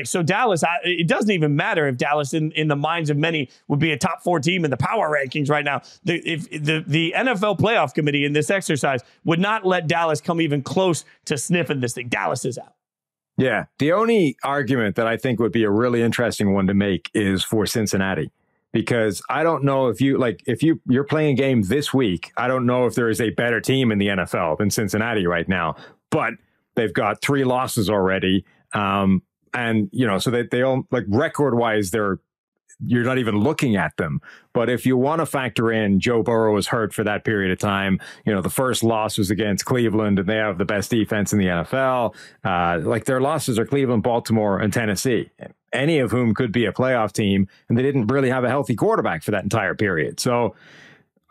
So Dallas, it doesn't even matter if Dallas, in the minds of many, would be a top 4 team in the power rankings right now. If the NFL playoff committee in this exercise would not let Dallas come even close to sniffing this thing. Dallas is out. Yeah. The only argument that I think would be a really interesting one to make is for Cincinnati, because I don't know if you're playing a game this week, I don't know if there is a better team in the NFL than Cincinnati right now, but they've got 3 losses already. And, so they all, like, record wise, you're not even looking at them. But if you want to factor in Joe Burrow was hurt for that period of time, the first loss was against Cleveland, and they have the best defense in the NFL. Like, their losses are Cleveland, Baltimore, and Tennessee, any of whom could be a playoff team. And they didn't really have a healthy quarterback for that entire period. So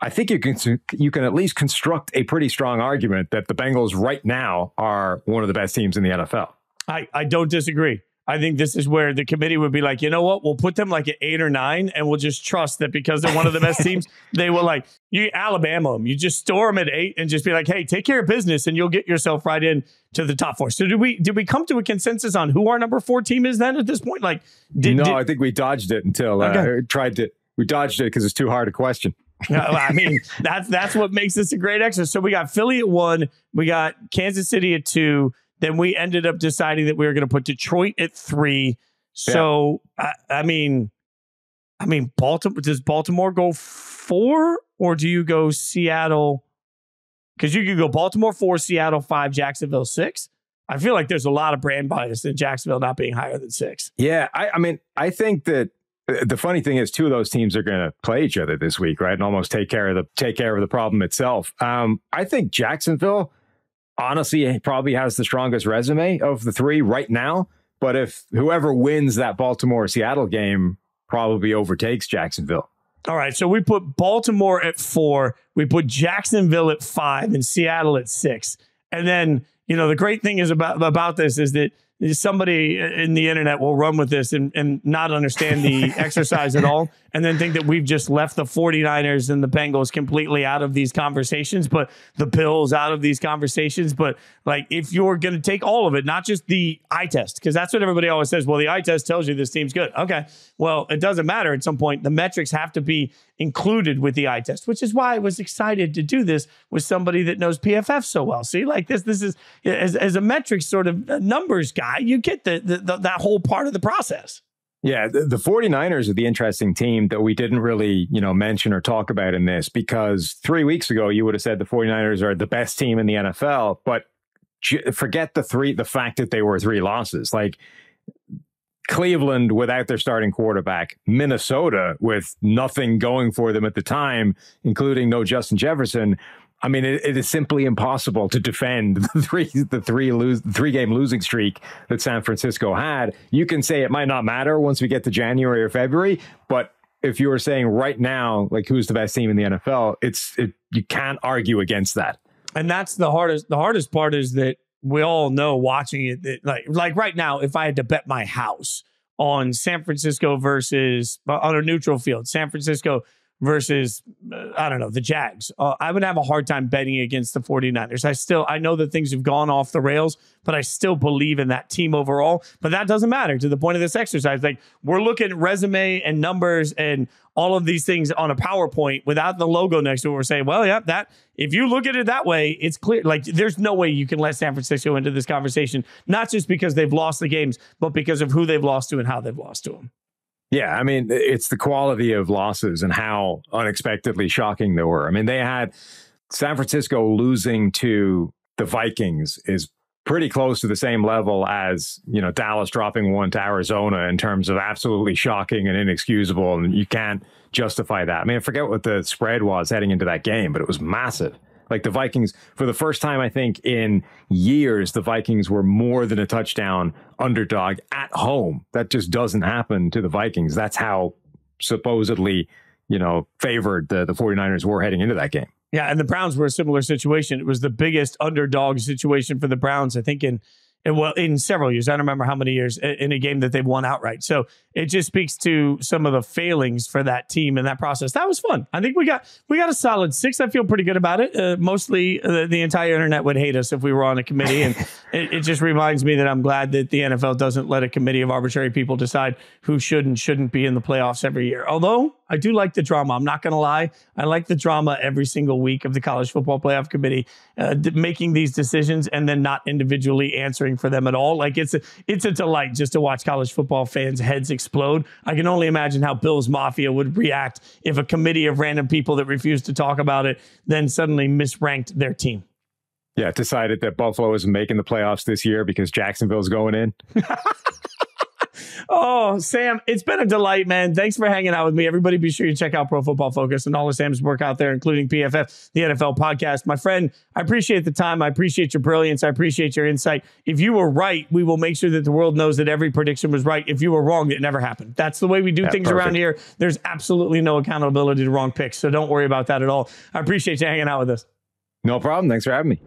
I think you can at least construct a pretty strong argument that the Bengals right now are one of the best teams in the NFL. I don't disagree. I think this is where the committee would be like, you know what? We'll put them like at 8 or 9, and we'll just trust that because they're one of the best teams, they will, like, you Alabama them. You just store them at 8 and just be like, hey, take care of business, and you'll get yourself right in to the top 4. So did we come to a consensus on who our number 4 team is then at this point? Like, I think we dodged it until we dodged it because it's too hard a question. I mean, that's what makes this a great exercise. So we got Philly at 1, we got Kansas City at 2. Then we ended up deciding that we were going to put Detroit at 3. So, yeah. I mean, Baltimore, does Baltimore go 4, or do you go Seattle? Because you could go Baltimore 4, Seattle 5, Jacksonville 6. I feel like there's a lot of brand bias in Jacksonville not being higher than 6. Yeah, I mean, I think that the funny thing is 2 of those teams are going to play each other this week, right? And almost take care of the problem itself. I think Jacksonville, honestly, probably has the strongest resume of the 3 right now. But if whoever wins that Baltimore-Seattle game probably overtakes Jacksonville. All right, so we put Baltimore at 4, we put Jacksonville at 5, and Seattle at 6. And then, the great thing is about this is that somebody in the internet will run with this and not understand the exercise at all, and then think that we've just left the 49ers and the Bengals completely out of these conversations, but the Bills out of these conversations. But, like, if you're going to take all of it, not just the eye test, because that's what everybody always says, well, the eye test tells you this team's good. Okay, well, it doesn't matter at some point. The metrics have to be included with the eye test, which is why I was excited to do this with somebody that knows PFF so well. See, like, this is, as a metrics sort of numbers guy, you get that whole part of the process. Yeah, the 49ers are the interesting team that we didn't really, mention or talk about in this, because 3 weeks ago, you would have said the 49ers are the best team in the NFL, but forget the fact that they were 3 losses. Like, Cleveland without their starting quarterback, Minnesota with nothing going for them at the time, including no Justin Jefferson. I mean, it is simply impossible to defend the 3-game losing streak that San Francisco had. You can say it might not matter once we get to January or February, but if you were saying right now, like, who's the best team in the NFL, you can't argue against that. And that's the hardest. The hardest part is that we all know watching it that, like right now, if I had to bet my house on San Francisco versus on a neutral field, San Francisco versus, I don't know, the Jags, I would have a hard time betting against the 49ers. I know that things have gone off the rails, but I still believe in that team overall. But that doesn't matter to the point of this exercise. Like, we're looking at resume and numbers and all of these things on a PowerPoint without the logo next to it. We're saying, well, yeah, that if you look at it that way, it's clear. Like, there's no way you can let San Francisco into this conversation, not just because they've lost the games, but because of who they've lost to and how they've lost to them. Yeah, I mean, it's the quality of losses and how unexpectedly shocking they were. I mean, they had San Francisco losing to the Vikings is pretty close to the same level as, Dallas dropping one to Arizona in terms of absolutely shocking and inexcusable. And you can't justify that. I mean, I forget what the spread was heading into that game, but it was massive. Like the Vikings, for the first time, I think in years, the Vikings were more than a touchdown underdog at home. That just doesn't happen to the Vikings. That's how supposedly, favored the 49ers were heading into that game. Yeah, and the Browns were a similar situation. It was the biggest underdog situation for the Browns, I think, in several years. I don't remember how many years in a game that they've won outright. So it just speaks to some of the failings for that team in that process. That was fun. I think we got a solid 6. I feel pretty good about it. Mostly the entire internet would hate us if we were on a committee. And it just reminds me that I'm glad that the NFL doesn't let a committee of arbitrary people decide who should and shouldn't be in the playoffs every year. Although I do like the drama. I'm not going to lie. I like the drama every single week of the College Football Playoff Committee making these decisions and then not individually answering for them at all. Like it's a delight just to watch college football fans' heads explode. I can only imagine how Bills Mafia would react if a committee of random people that refused to talk about it then suddenly misranked their team. Yeah, decided that Buffalo isn't making the playoffs this year because Jacksonville's going in. Oh, Sam, it's been a delight, man. Thanks for hanging out with me. Everybody be sure you check out Pro Football Focus and all of Sam's work out there, including PFF, the NFL podcast. My friend, I appreciate the time. I appreciate your brilliance. I appreciate your insight. If you were right, we will make sure that the world knows that every prediction was right. If you were wrong, it never happened. That's the way we do things around here. There's absolutely no accountability to wrong picks, so don't worry about that at all. I appreciate you hanging out with us. No problem. Thanks for having me.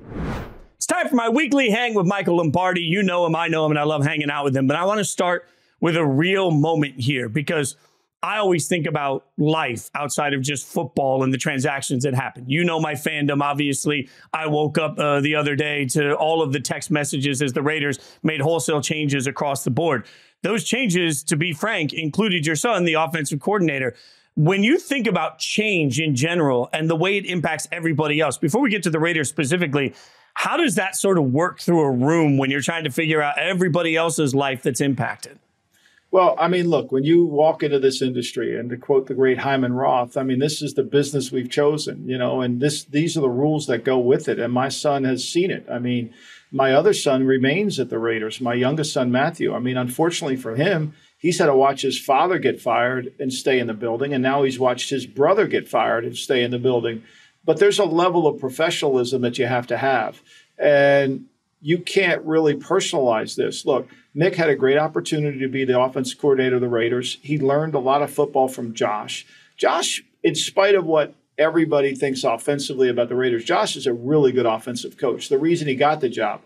It's time for my weekly hang with Michael Lombardi. You know him, I know him, and I love hanging out with him. But I want to start with a real moment here because I always think about life outside of just football and the transactions that happen. You know my fandom, obviously. I woke up the other day to all of the text messages as the Raiders made wholesale changes across the board. Those changes, to be frank, included your son, the offensive coordinator. When you think about change in general and the way it impacts everybody else, before we get to the Raiders specifically, how does that sort of work through a room when you're trying to figure out everybody else's life that's impacted? Well, I mean, look, when you walk into this industry, and to quote the great Hyman Roth, I mean, this is the business we've chosen, and these are the rules that go with it. And my son has seen it. I mean, my other son remains at the Raiders, my youngest son, Matthew. I mean, unfortunately for him, he's had to watch his father get fired and stay in the building. And now he's watched his brother get fired and stay in the building. But there's a level of professionalism that you have to have. And you can't really personalize this. Look, Nick had a great opportunity to be the offensive coordinator of the Raiders. He learned a lot of football from Josh. Josh, in spite of what everybody thinks offensively about the Raiders, Josh is a really good offensive coach. The reason he got the job,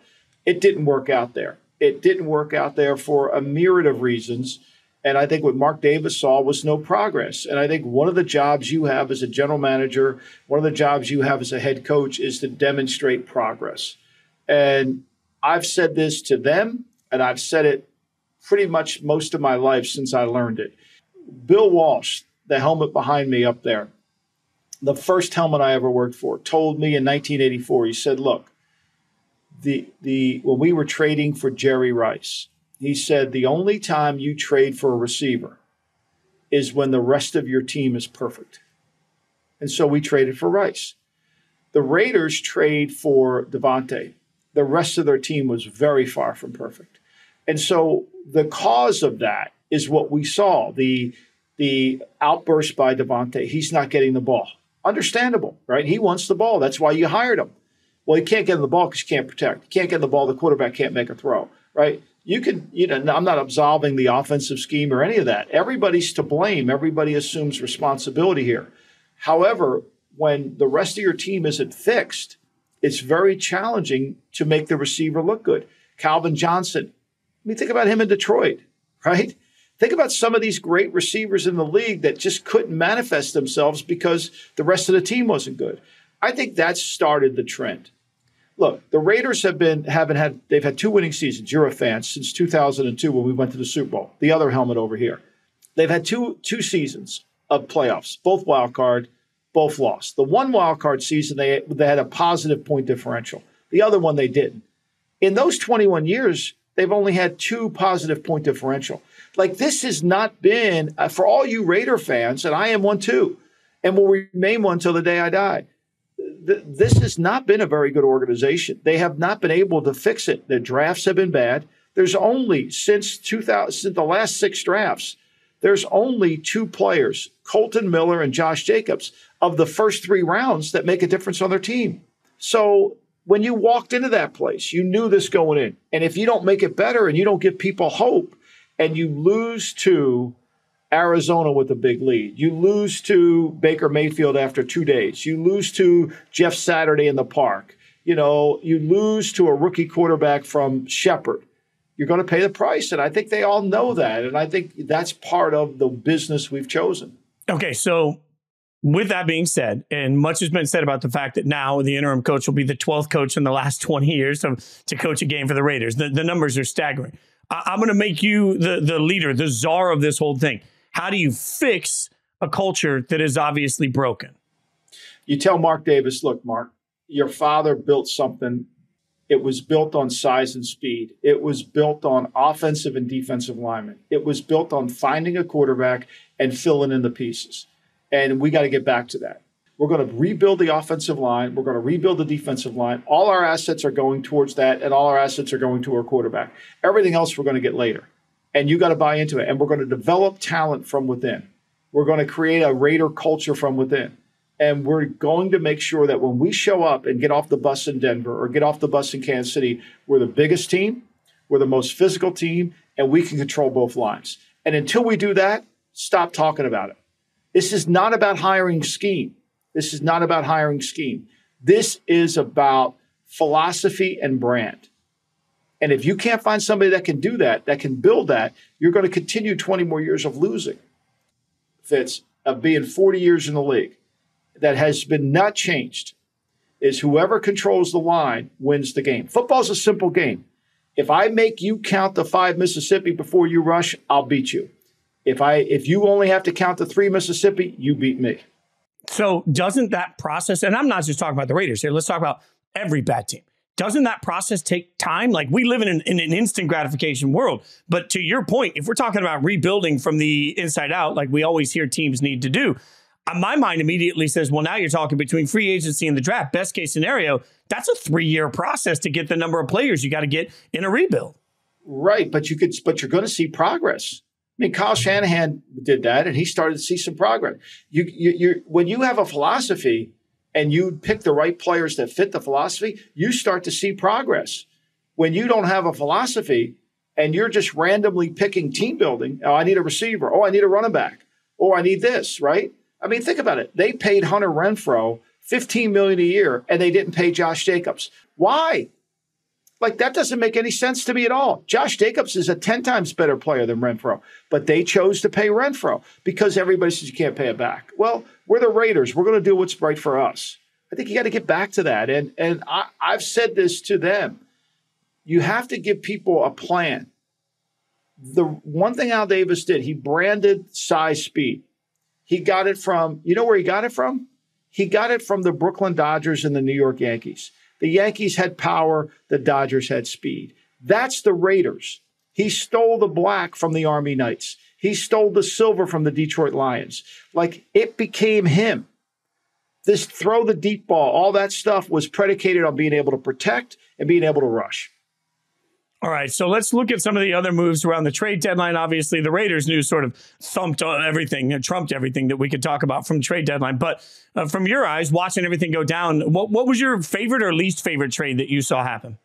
it didn't work out there. It didn't work out there for a myriad of reasons. And I think what Mark Davis saw was no progress. And I think one of the jobs you have as a general manager, one of the jobs you have as a head coach is to demonstrate progress. And I've said this to them, and I've said it pretty much most of my life since I learned it. Bill Walsh, the helmet behind me up there, the first helmet I ever worked for, told me in 1984, he said, look, when we were trading for Jerry Rice, he said, the only time you trade for a receiver is when the rest of your team is perfect. And so we traded for Rice. The Raiders trade for Devontae. The rest of their team was very far from perfect. And so the cause of that is what we saw, the outburst by Devontae. He's not getting the ball. Understandable, right? He wants the ball. That's why you hired him. Well, he can't get the ball because you can't protect. You can't get the ball. The quarterback can't make a throw, right? You can, I'm not absolving the offensive scheme or any of that. Everybody's to blame. Everybody assumes responsibility here. However, when the rest of your team isn't fixed, it's very challenging to make the receiver look good. Calvin Johnson, I mean, think about him in Detroit, right? Think about some of these great receivers in the league that just couldn't manifest themselves because the rest of the team wasn't good. I think that started the trend. Look, the Raiders they've had 2 winning seasons. You're a fan, since 2002 when we went to the Super Bowl. The other helmet over here. They've had two seasons of playoffs, both wild card, both lost. The one wild card season, they had a positive point differential. The other one, they didn't. In those 21 years, they've only had 2 positive point differential. Like, this has not been, for all you Raider fans, and I am one too, and will remain one till the day I die, this has not been a very good organization. They have not been able to fix it. The drafts have been bad. There's only, since the last 6 drafts, there's only 2 players, Colton Miller and Josh Jacobs, of the first 3 rounds that make a difference on their team. So when you walked into that place, you knew this going in. And if you don't make it better and you don't give people hope, and you lose to Arizona with a big lead, you lose to Baker Mayfield after 2 days, you lose to Jeff Saturday in the park, you lose to a rookie quarterback from Shepherd, you're going to pay the price. And I think they all know that. And I think that's part of the business we've chosen. Okay, so with that being said, and much has been said about the fact that now the interim coach will be the 12th coach in the last 20 years to coach a game for the Raiders. The numbers are staggering. I'm going to make you the leader, the czar of this whole thing. How do you fix a culture that is obviously broken? You tell Mark Davis, look, Mark, your father built something. It was built on size and speed. It was built on offensive and defensive linemen. It was built on finding a quarterback and filling in the pieces. And we got to get back to that. We're going to rebuild the offensive line. We're going to rebuild the defensive line. All our assets are going towards that, and all our assets are going to our quarterback. Everything else we're going to get later. And you got to buy into it. And we're going to develop talent from within. We're going to create a Raider culture from within. And we're going to make sure that when we show up and get off the bus in Denver or get off the bus in Kansas City, we're the biggest team, we're the most physical team, and we can control both lines. And until we do that, stop talking about it. This is not about hiring scheme. This is not about hiring scheme. This is about philosophy and brand. And if you can't find somebody that can do that, that can build that, you're going to continue 20 more years of losing. Fitz, of being 40 years in the league, that has been not changed is whoever controls the line wins the game. Football's a simple game. If I make you count the 5 Mississippi before you rush, I'll beat you. If you only have to count the 3 Mississippi, you beat me. So doesn't that process, and I'm not just talking about the Raiders here, let's talk about every bad team. Doesn't that process take time? Like, we live in an instant gratification world. But to your point, if we're talking about rebuilding from the inside out, like we always hear teams need to do, my mind immediately says, well, now you're talking between free agency and the draft. Best case scenario, that's a 3-year process to get the number of players you got to get in a rebuild. Right, but you're going to see progress. I mean, Kyle Shanahan did that, and he started to see some progress. When you have a philosophy and you pick the right players that fit the philosophy, you start to see progress. When you don't have a philosophy and you're just randomly picking team building, oh, I need a receiver. Oh, I need a running back. Oh, I need this, right? I mean, think about it. They paid Hunter Renfrow $15 million a year, and they didn't pay Josh Jacobs. Why? Like, that doesn't make any sense to me at all. Josh Jacobs is a 10 times better player than Renfrow, but they chose to pay Renfrow because everybody says you can't pay it back. Well, we're the Raiders. We're going to do what's right for us. I think you got to get back to that. And I've said this to them. You have to give people a plan. The one thing Al Davis did, he branded size speed. He got it from, you know where he got it from? He got it from the Brooklyn Dodgers and the New York Yankees. The Yankees had power. The Dodgers had speed. That's the Raiders. He stole the black from the Army Knights. He stole the silver from the Detroit Lions. Like, it became him. This throw the deep ball, all that stuff was predicated on being able to protect and being able to rush. All right, so let's look at some of the other moves around the trade deadline. Obviously, the Raiders news sort of trumped everything that we could talk about from trade deadline. But from your eyes, watching everything go down, what was your favorite or least favorite trade that you saw happen?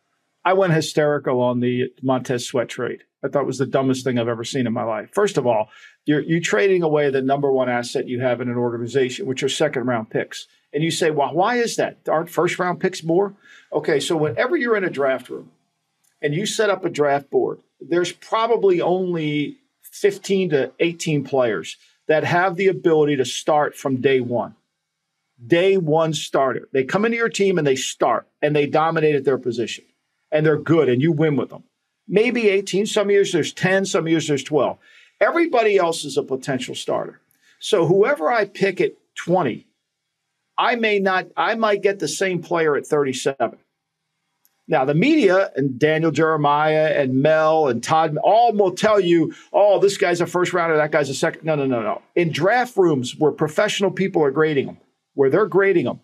I went hysterical on the Montez Sweat trade. I thought it was the dumbest thing I've ever seen in my life. First of all, you're trading away the number one asset you have in an organization, which are second-round picks. And you say, well, why is that? Aren't first-round picks more? Okay, so whenever you're in a draft room, and you set up a draft board, there's probably only 15 to 18 players that have the ability to start from day one. Day one starter. They come into your team and they start, and they dominate at their position. And they're good, and you win with them. Maybe 18. Some years there's 10. Some years there's 12. Everybody else is a potential starter. So whoever I pick at 20, I might get the same player at 37. Now, the media and Daniel Jeremiah and Mel and Todd all will tell you, oh, this guy's a first rounder, that guy's a second. No. In draft rooms where professional people are grading them, where they're grading them,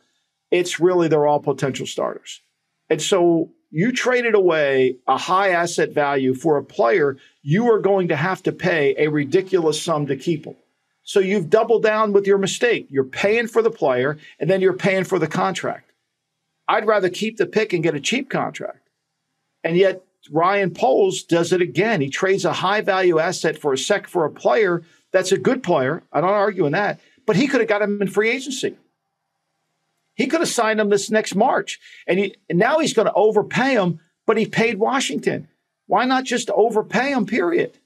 it's really they're all potential starters. And so you traded away a high asset value for a player you are going to have to pay a ridiculous sum to keep him. So you've doubled down with your mistake. You're paying for the player, and then you're paying for the contract. I'd rather keep the pick and get a cheap contract. And yet Ryan Poles does it again. He trades a high-value asset for a player that's a good player. I don't argue in that. But he could have got him in free agency. He could have signed him this next March. And now he's going to overpay him, but he paid Washington. Why not just overpay him, period?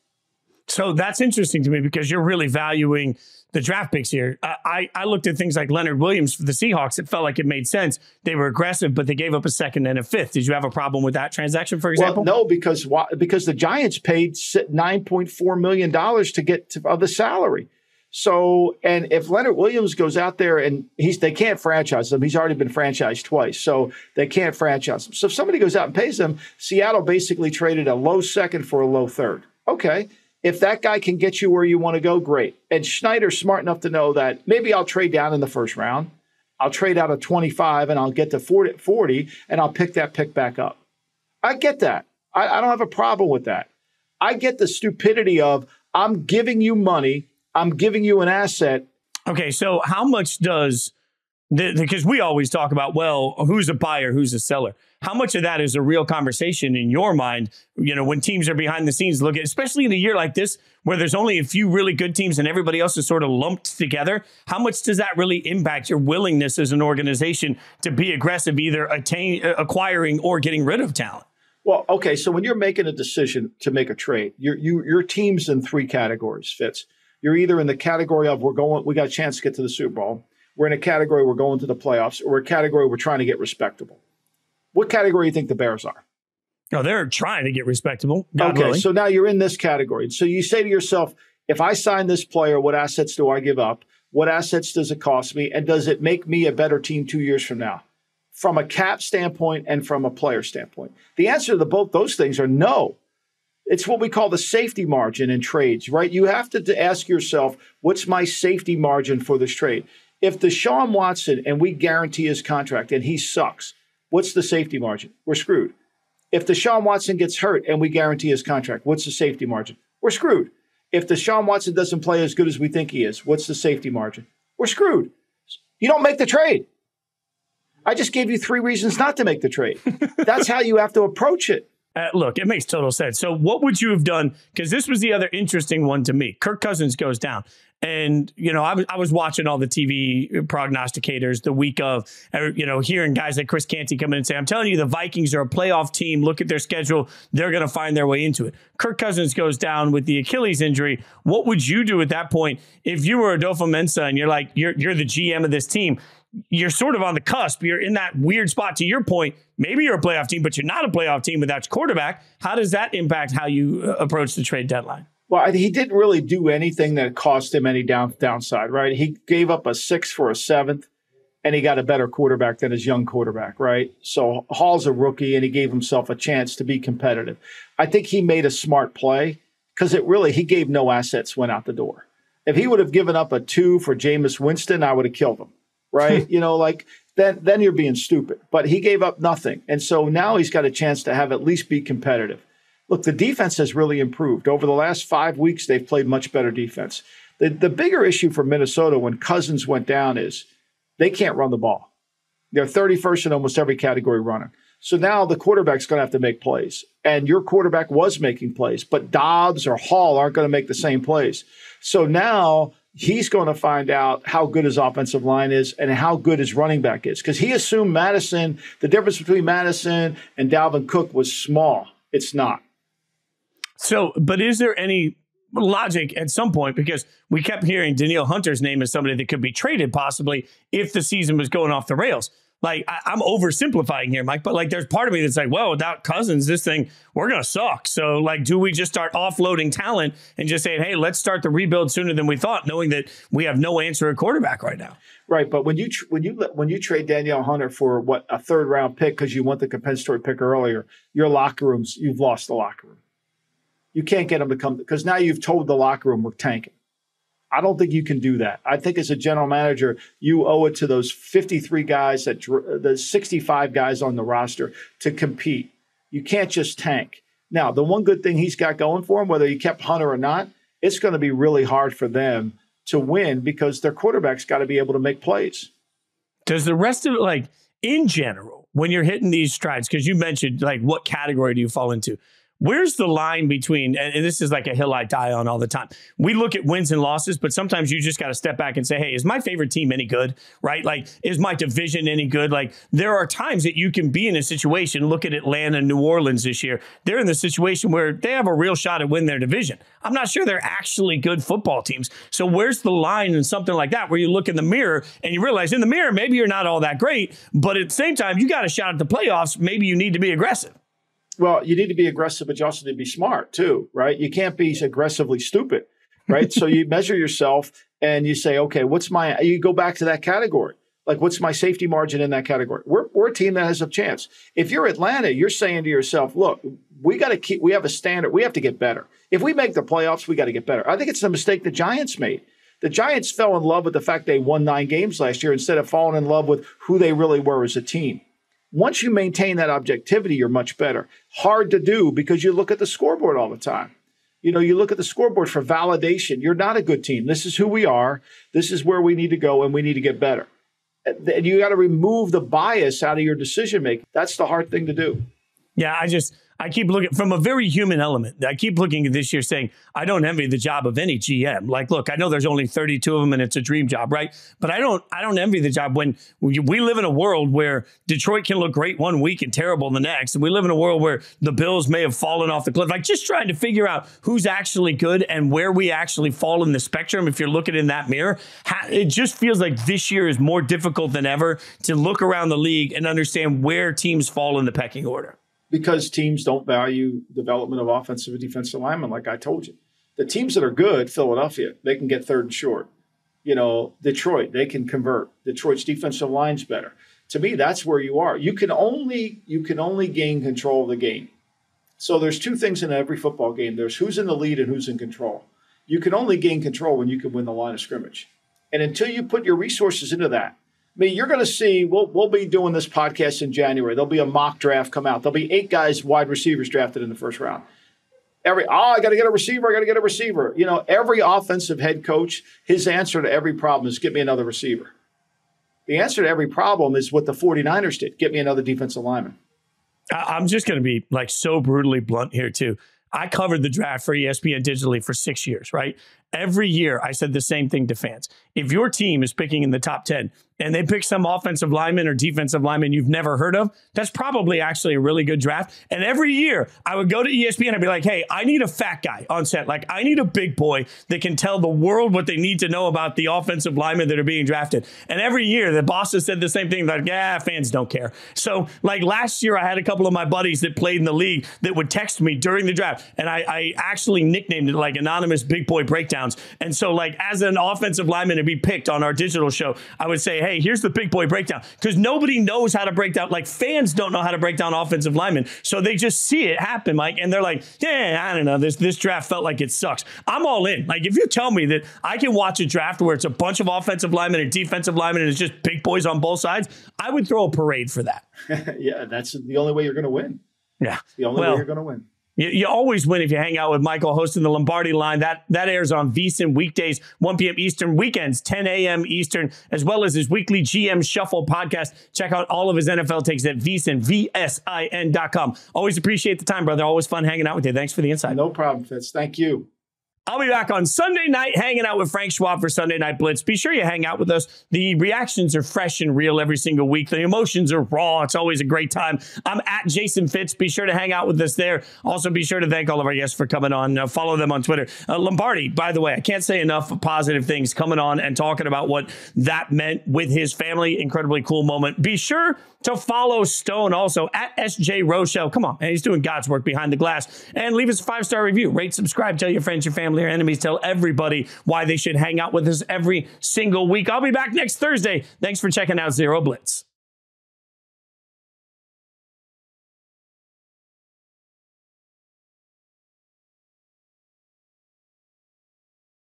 So that's interesting to me because you're really valuing the draft picks here. I looked at things like Leonard Williams for the Seahawks. It felt like it made sense. They were aggressive, but they gave up a second and a fifth. Did you have a problem with that transaction, for example? Well, no, because the Giants paid $9.4 million to get to the salary. So, and if Leonard Williams goes out there and they can't franchise him, he's already been franchised twice, so they can't franchise him. So if somebody goes out and pays him, Seattle basically traded a low second for a low third. Okay. If that guy can get you where you want to go, great. And Schneider's smart enough to know that maybe I'll trade down in the first round. I'll trade out of 25 and I'll get to 40 and I'll pick that pick back up. I get that. I don't have a problem with that. I get the stupidity of I'm giving you money. I'm giving you an asset. Okay, so how much does because we always talk about, well, who's a buyer, who's a seller? How much of that is a real conversation in your mind, when teams are behind the scenes looking, especially in a year like this, where there's only a few really good teams and everybody else is sort of lumped together? How much does that really impact your willingness as an organization to be aggressive, either acquiring or getting rid of talent? Well, okay, so when you're making a decision to make a trade, your team's in three categories, Fitz. You're either in the category of we got a chance to get to the Super Bowl. We're in a category we're going to the playoffs, or a category we're trying to get respectable. What category do you think the Bears are? No, they're trying to get respectable. God okay, willing. So now you're in this category. So you say to yourself, if I sign this player, what assets do I give up? What assets does it cost me? And does it make me a better team 2 years from now? From a cap standpoint and from a player standpoint. The answer to both those things are no. It's what we call the safety margin in trades, right? You have to ask yourself, what's my safety margin for this trade? If Deshaun Watson and we guarantee his contract and he sucks, what's the safety margin? We're screwed. If Deshaun Watson gets hurt and we guarantee his contract, what's the safety margin? We're screwed. If Deshaun Watson doesn't play as good as we think he is, what's the safety margin? We're screwed. You don't make the trade. I just gave you 3 reasons not to make the trade. That's how you have to approach it. Look, it makes total sense. So what would you have done? Because this was the other interesting one to me. Kirk Cousins goes down. And, I was watching all the TV prognosticators the week of, hearing guys like Chris Canty come in and say, I'm telling you, the Vikings are a playoff team. Look at their schedule. They're going to find their way into it. Kirk Cousins goes down with the Achilles injury. What would you do at that point if you were Adolfo Mensa and you're the GM of this team? You're sort of on the cusp. You're in that weird spot. To your point, maybe you're a playoff team, but you're not a playoff team without your quarterback. How does that impact how you approach the trade deadline? Well, he didn't really do anything that cost him any downside, right? He gave up a 6th for a 7th, and he got a better quarterback than his young quarterback, right? So Hall's a rookie, and he gave himself a chance to be competitive. I think he made a smart play because he gave no assets, went out the door. If he would have given up a 2 for Jameis Winston, I would have killed him. Right? Then you're being stupid. But he gave up nothing. And so now he's got a chance to have at least be competitive. Look, the defense has really improved. Over the last 5 weeks, they've played much better defense. The bigger issue for Minnesota when Cousins went down is they can't run the ball. They're 31st in almost every category running. So now the quarterback's going to have to make plays. And your quarterback was making plays, but Dobbs or Hall aren't going to make the same plays. So now he's going to find out how good his offensive line is and how good his running back is. Because he assumed the difference between Madison and Dalvin Cook was small. It's not. So, but is there any logic at some point? Because we kept hearing Danielle Hunter's name as somebody that could be traded possibly if the season was going off the rails. I'm oversimplifying here, Mike, but there's part of me that's well, without Cousins, we're going to suck. So do we just start offloading talent and just saying, hey, let's start the rebuild sooner than we thought, knowing that we have no answer at quarterback right now? Right. But when you trade Danielle Hunter for a 3rd round pick, because you want the compensatory pick earlier, your locker rooms, you've lost the locker room. You can't get them to come because now you've told the locker room we're tanking. I don't think you can do that. I think as a general manager, you owe it to those 53 guys, the 65 guys on the roster to compete. You can't just tank. Now, the one good thing he's got going for him, whether he kept Hunter or not, it's going to be really hard for them to win because their quarterback's got to be able to make plays. Does the rest of it, like in general, when you're hitting these strides, because you mentioned like what category do you fall into? Where's the line between, and this is like a hill I die on all the time. We look at wins and losses, but sometimes you just got to step back and say, hey, is my favorite team any good, right? Like, is my division any good? Like, there are times that you can be in a situation, look at Atlanta and New Orleans this year. They're in the situation where they have a real shot at winning their division. I'm not sure they're actually good football teams. So where's the line in something like that where you look in the mirror and you realize in the mirror, maybe you're not all that great, but at the same time, you got a shot at the playoffs. Maybe you need to be aggressive. Well, you need to be aggressive, but you also need to be smart too, right? You can't be aggressively stupid, right? So you measure yourself and you say, okay, you go back to that category. Like, what's my safety margin in that category? We're a team that has a chance. If you're Atlanta, you're saying to yourself, look, we have a standard. We have to get better. If we make the playoffs, we got to get better. I think it's the mistake the Giants made. The Giants fell in love with the fact they won 9 games last year instead of falling in love with who they really were as a team. Once you maintain that objectivity, you're much better. Hard to do because you look at the scoreboard all the time. You look at the scoreboard for validation. You're not a good team. This is who we are. This is where we need to go, and we need to get better. And you got to remove the bias out of your decision making. That's the hard thing to do. Yeah, I keep looking from a very human element. I keep looking at this year saying, I don't envy the job of any GM. Like, look, I know there's only 32 of them and it's a dream job, right? But I don't envy the job when we live in a world where Detroit can look great one week and terrible the next. And we live in a world where the Bills may have fallen off the cliff. Like, just trying to figure out who's actually good and where we actually fall in the spectrum. If you're looking in that mirror, it just feels like this year is more difficult than ever to look around the league and understand where teams fall in the pecking order. Because teams don't value development of offensive and defensive linemen, like I told you. The teams that are good, Philadelphia, they can get third and short. Detroit, they can convert. Detroit's defensive line's better. To me, that's where you are. You can only gain control of the game. So there's 2 things in every football game. There's who's in the lead and who's in control. You can only gain control when you can win the line of scrimmage. And until you put your resources into that, you're going to see, we'll be doing this podcast in January. There'll be a mock draft come out. There'll be 8 guys, wide receivers drafted in the first round. I got to get a receiver. Every offensive head coach, his answer to every problem is get me another receiver. The answer to every problem is what the 49ers did. Get me another defensive lineman. I'm just going to be like so brutally blunt here too. I covered the draft for ESPN digitally for 6 years, right? Every year I said the same thing to fans. If your team is picking in the top 10 and they pick some offensive lineman or defensive lineman you've never heard of, that's probably actually a really good draft. And every year I would go to ESPN and I'd be like, hey, I need a fat guy on set. Like, I need a big boy that can tell the world what they need to know about the offensive linemen that are being drafted. And every year the bosses said the same thing. Like, fans don't care. So like last year I had a couple of my buddies that played in the league that would text me during the draft. And I actually nicknamed it like Anonymous Big Boy Breakdowns. And so like as an offensive lineman to be picked on our digital show, I would say, hey, here's the Big Boy Breakdown. Because nobody knows how to break down. Like, fans don't know how to break down offensive linemen. So they just see it happen, Mike. And they're like, I don't know. This draft felt like it sucks. I'm all in. Like, if you tell me that I can watch a draft where it's a bunch of offensive linemen and defensive linemen and it's just big boys on both sides, I would throw a parade for that. Yeah, that's the only way you're going to win. Yeah. It's the only way you're going to win. You always win if you hang out with Michael hosting the Lombardi Line. That airs on VSiN weekdays, 1 p.m. Eastern, weekends, 10 a.m. Eastern, as well as his weekly GM Shuffle podcast. Check out all of his NFL takes at VSiN, VSIN.com. Always appreciate the time, brother. Always fun hanging out with you. Thanks for the insight. No problem, Fitz. Thank you. I'll be back on Sunday night hanging out with Frank Schwab for Sunday Night Blitz. Be sure you hang out with us. The reactions are fresh and real every single week. The emotions are raw. It's always a great time. I'm at Jason Fitz. Be sure to hang out with us there. Also, be sure to thank all of our guests for coming on. Follow them on Twitter. Lombardi, by the way, I can't say enough positive things coming on and talking about what that meant with his family. Incredibly cool moment. Be sure to follow Stone also at SJ Rochelle. Come on, man. He's doing God's work behind the glass. And leave us a 5-star review. Rate, subscribe, tell your friends, your family, your enemies. Tell everybody why they should hang out with us every single week. I'll be back next Thursday. Thanks for checking out Zero Blitz.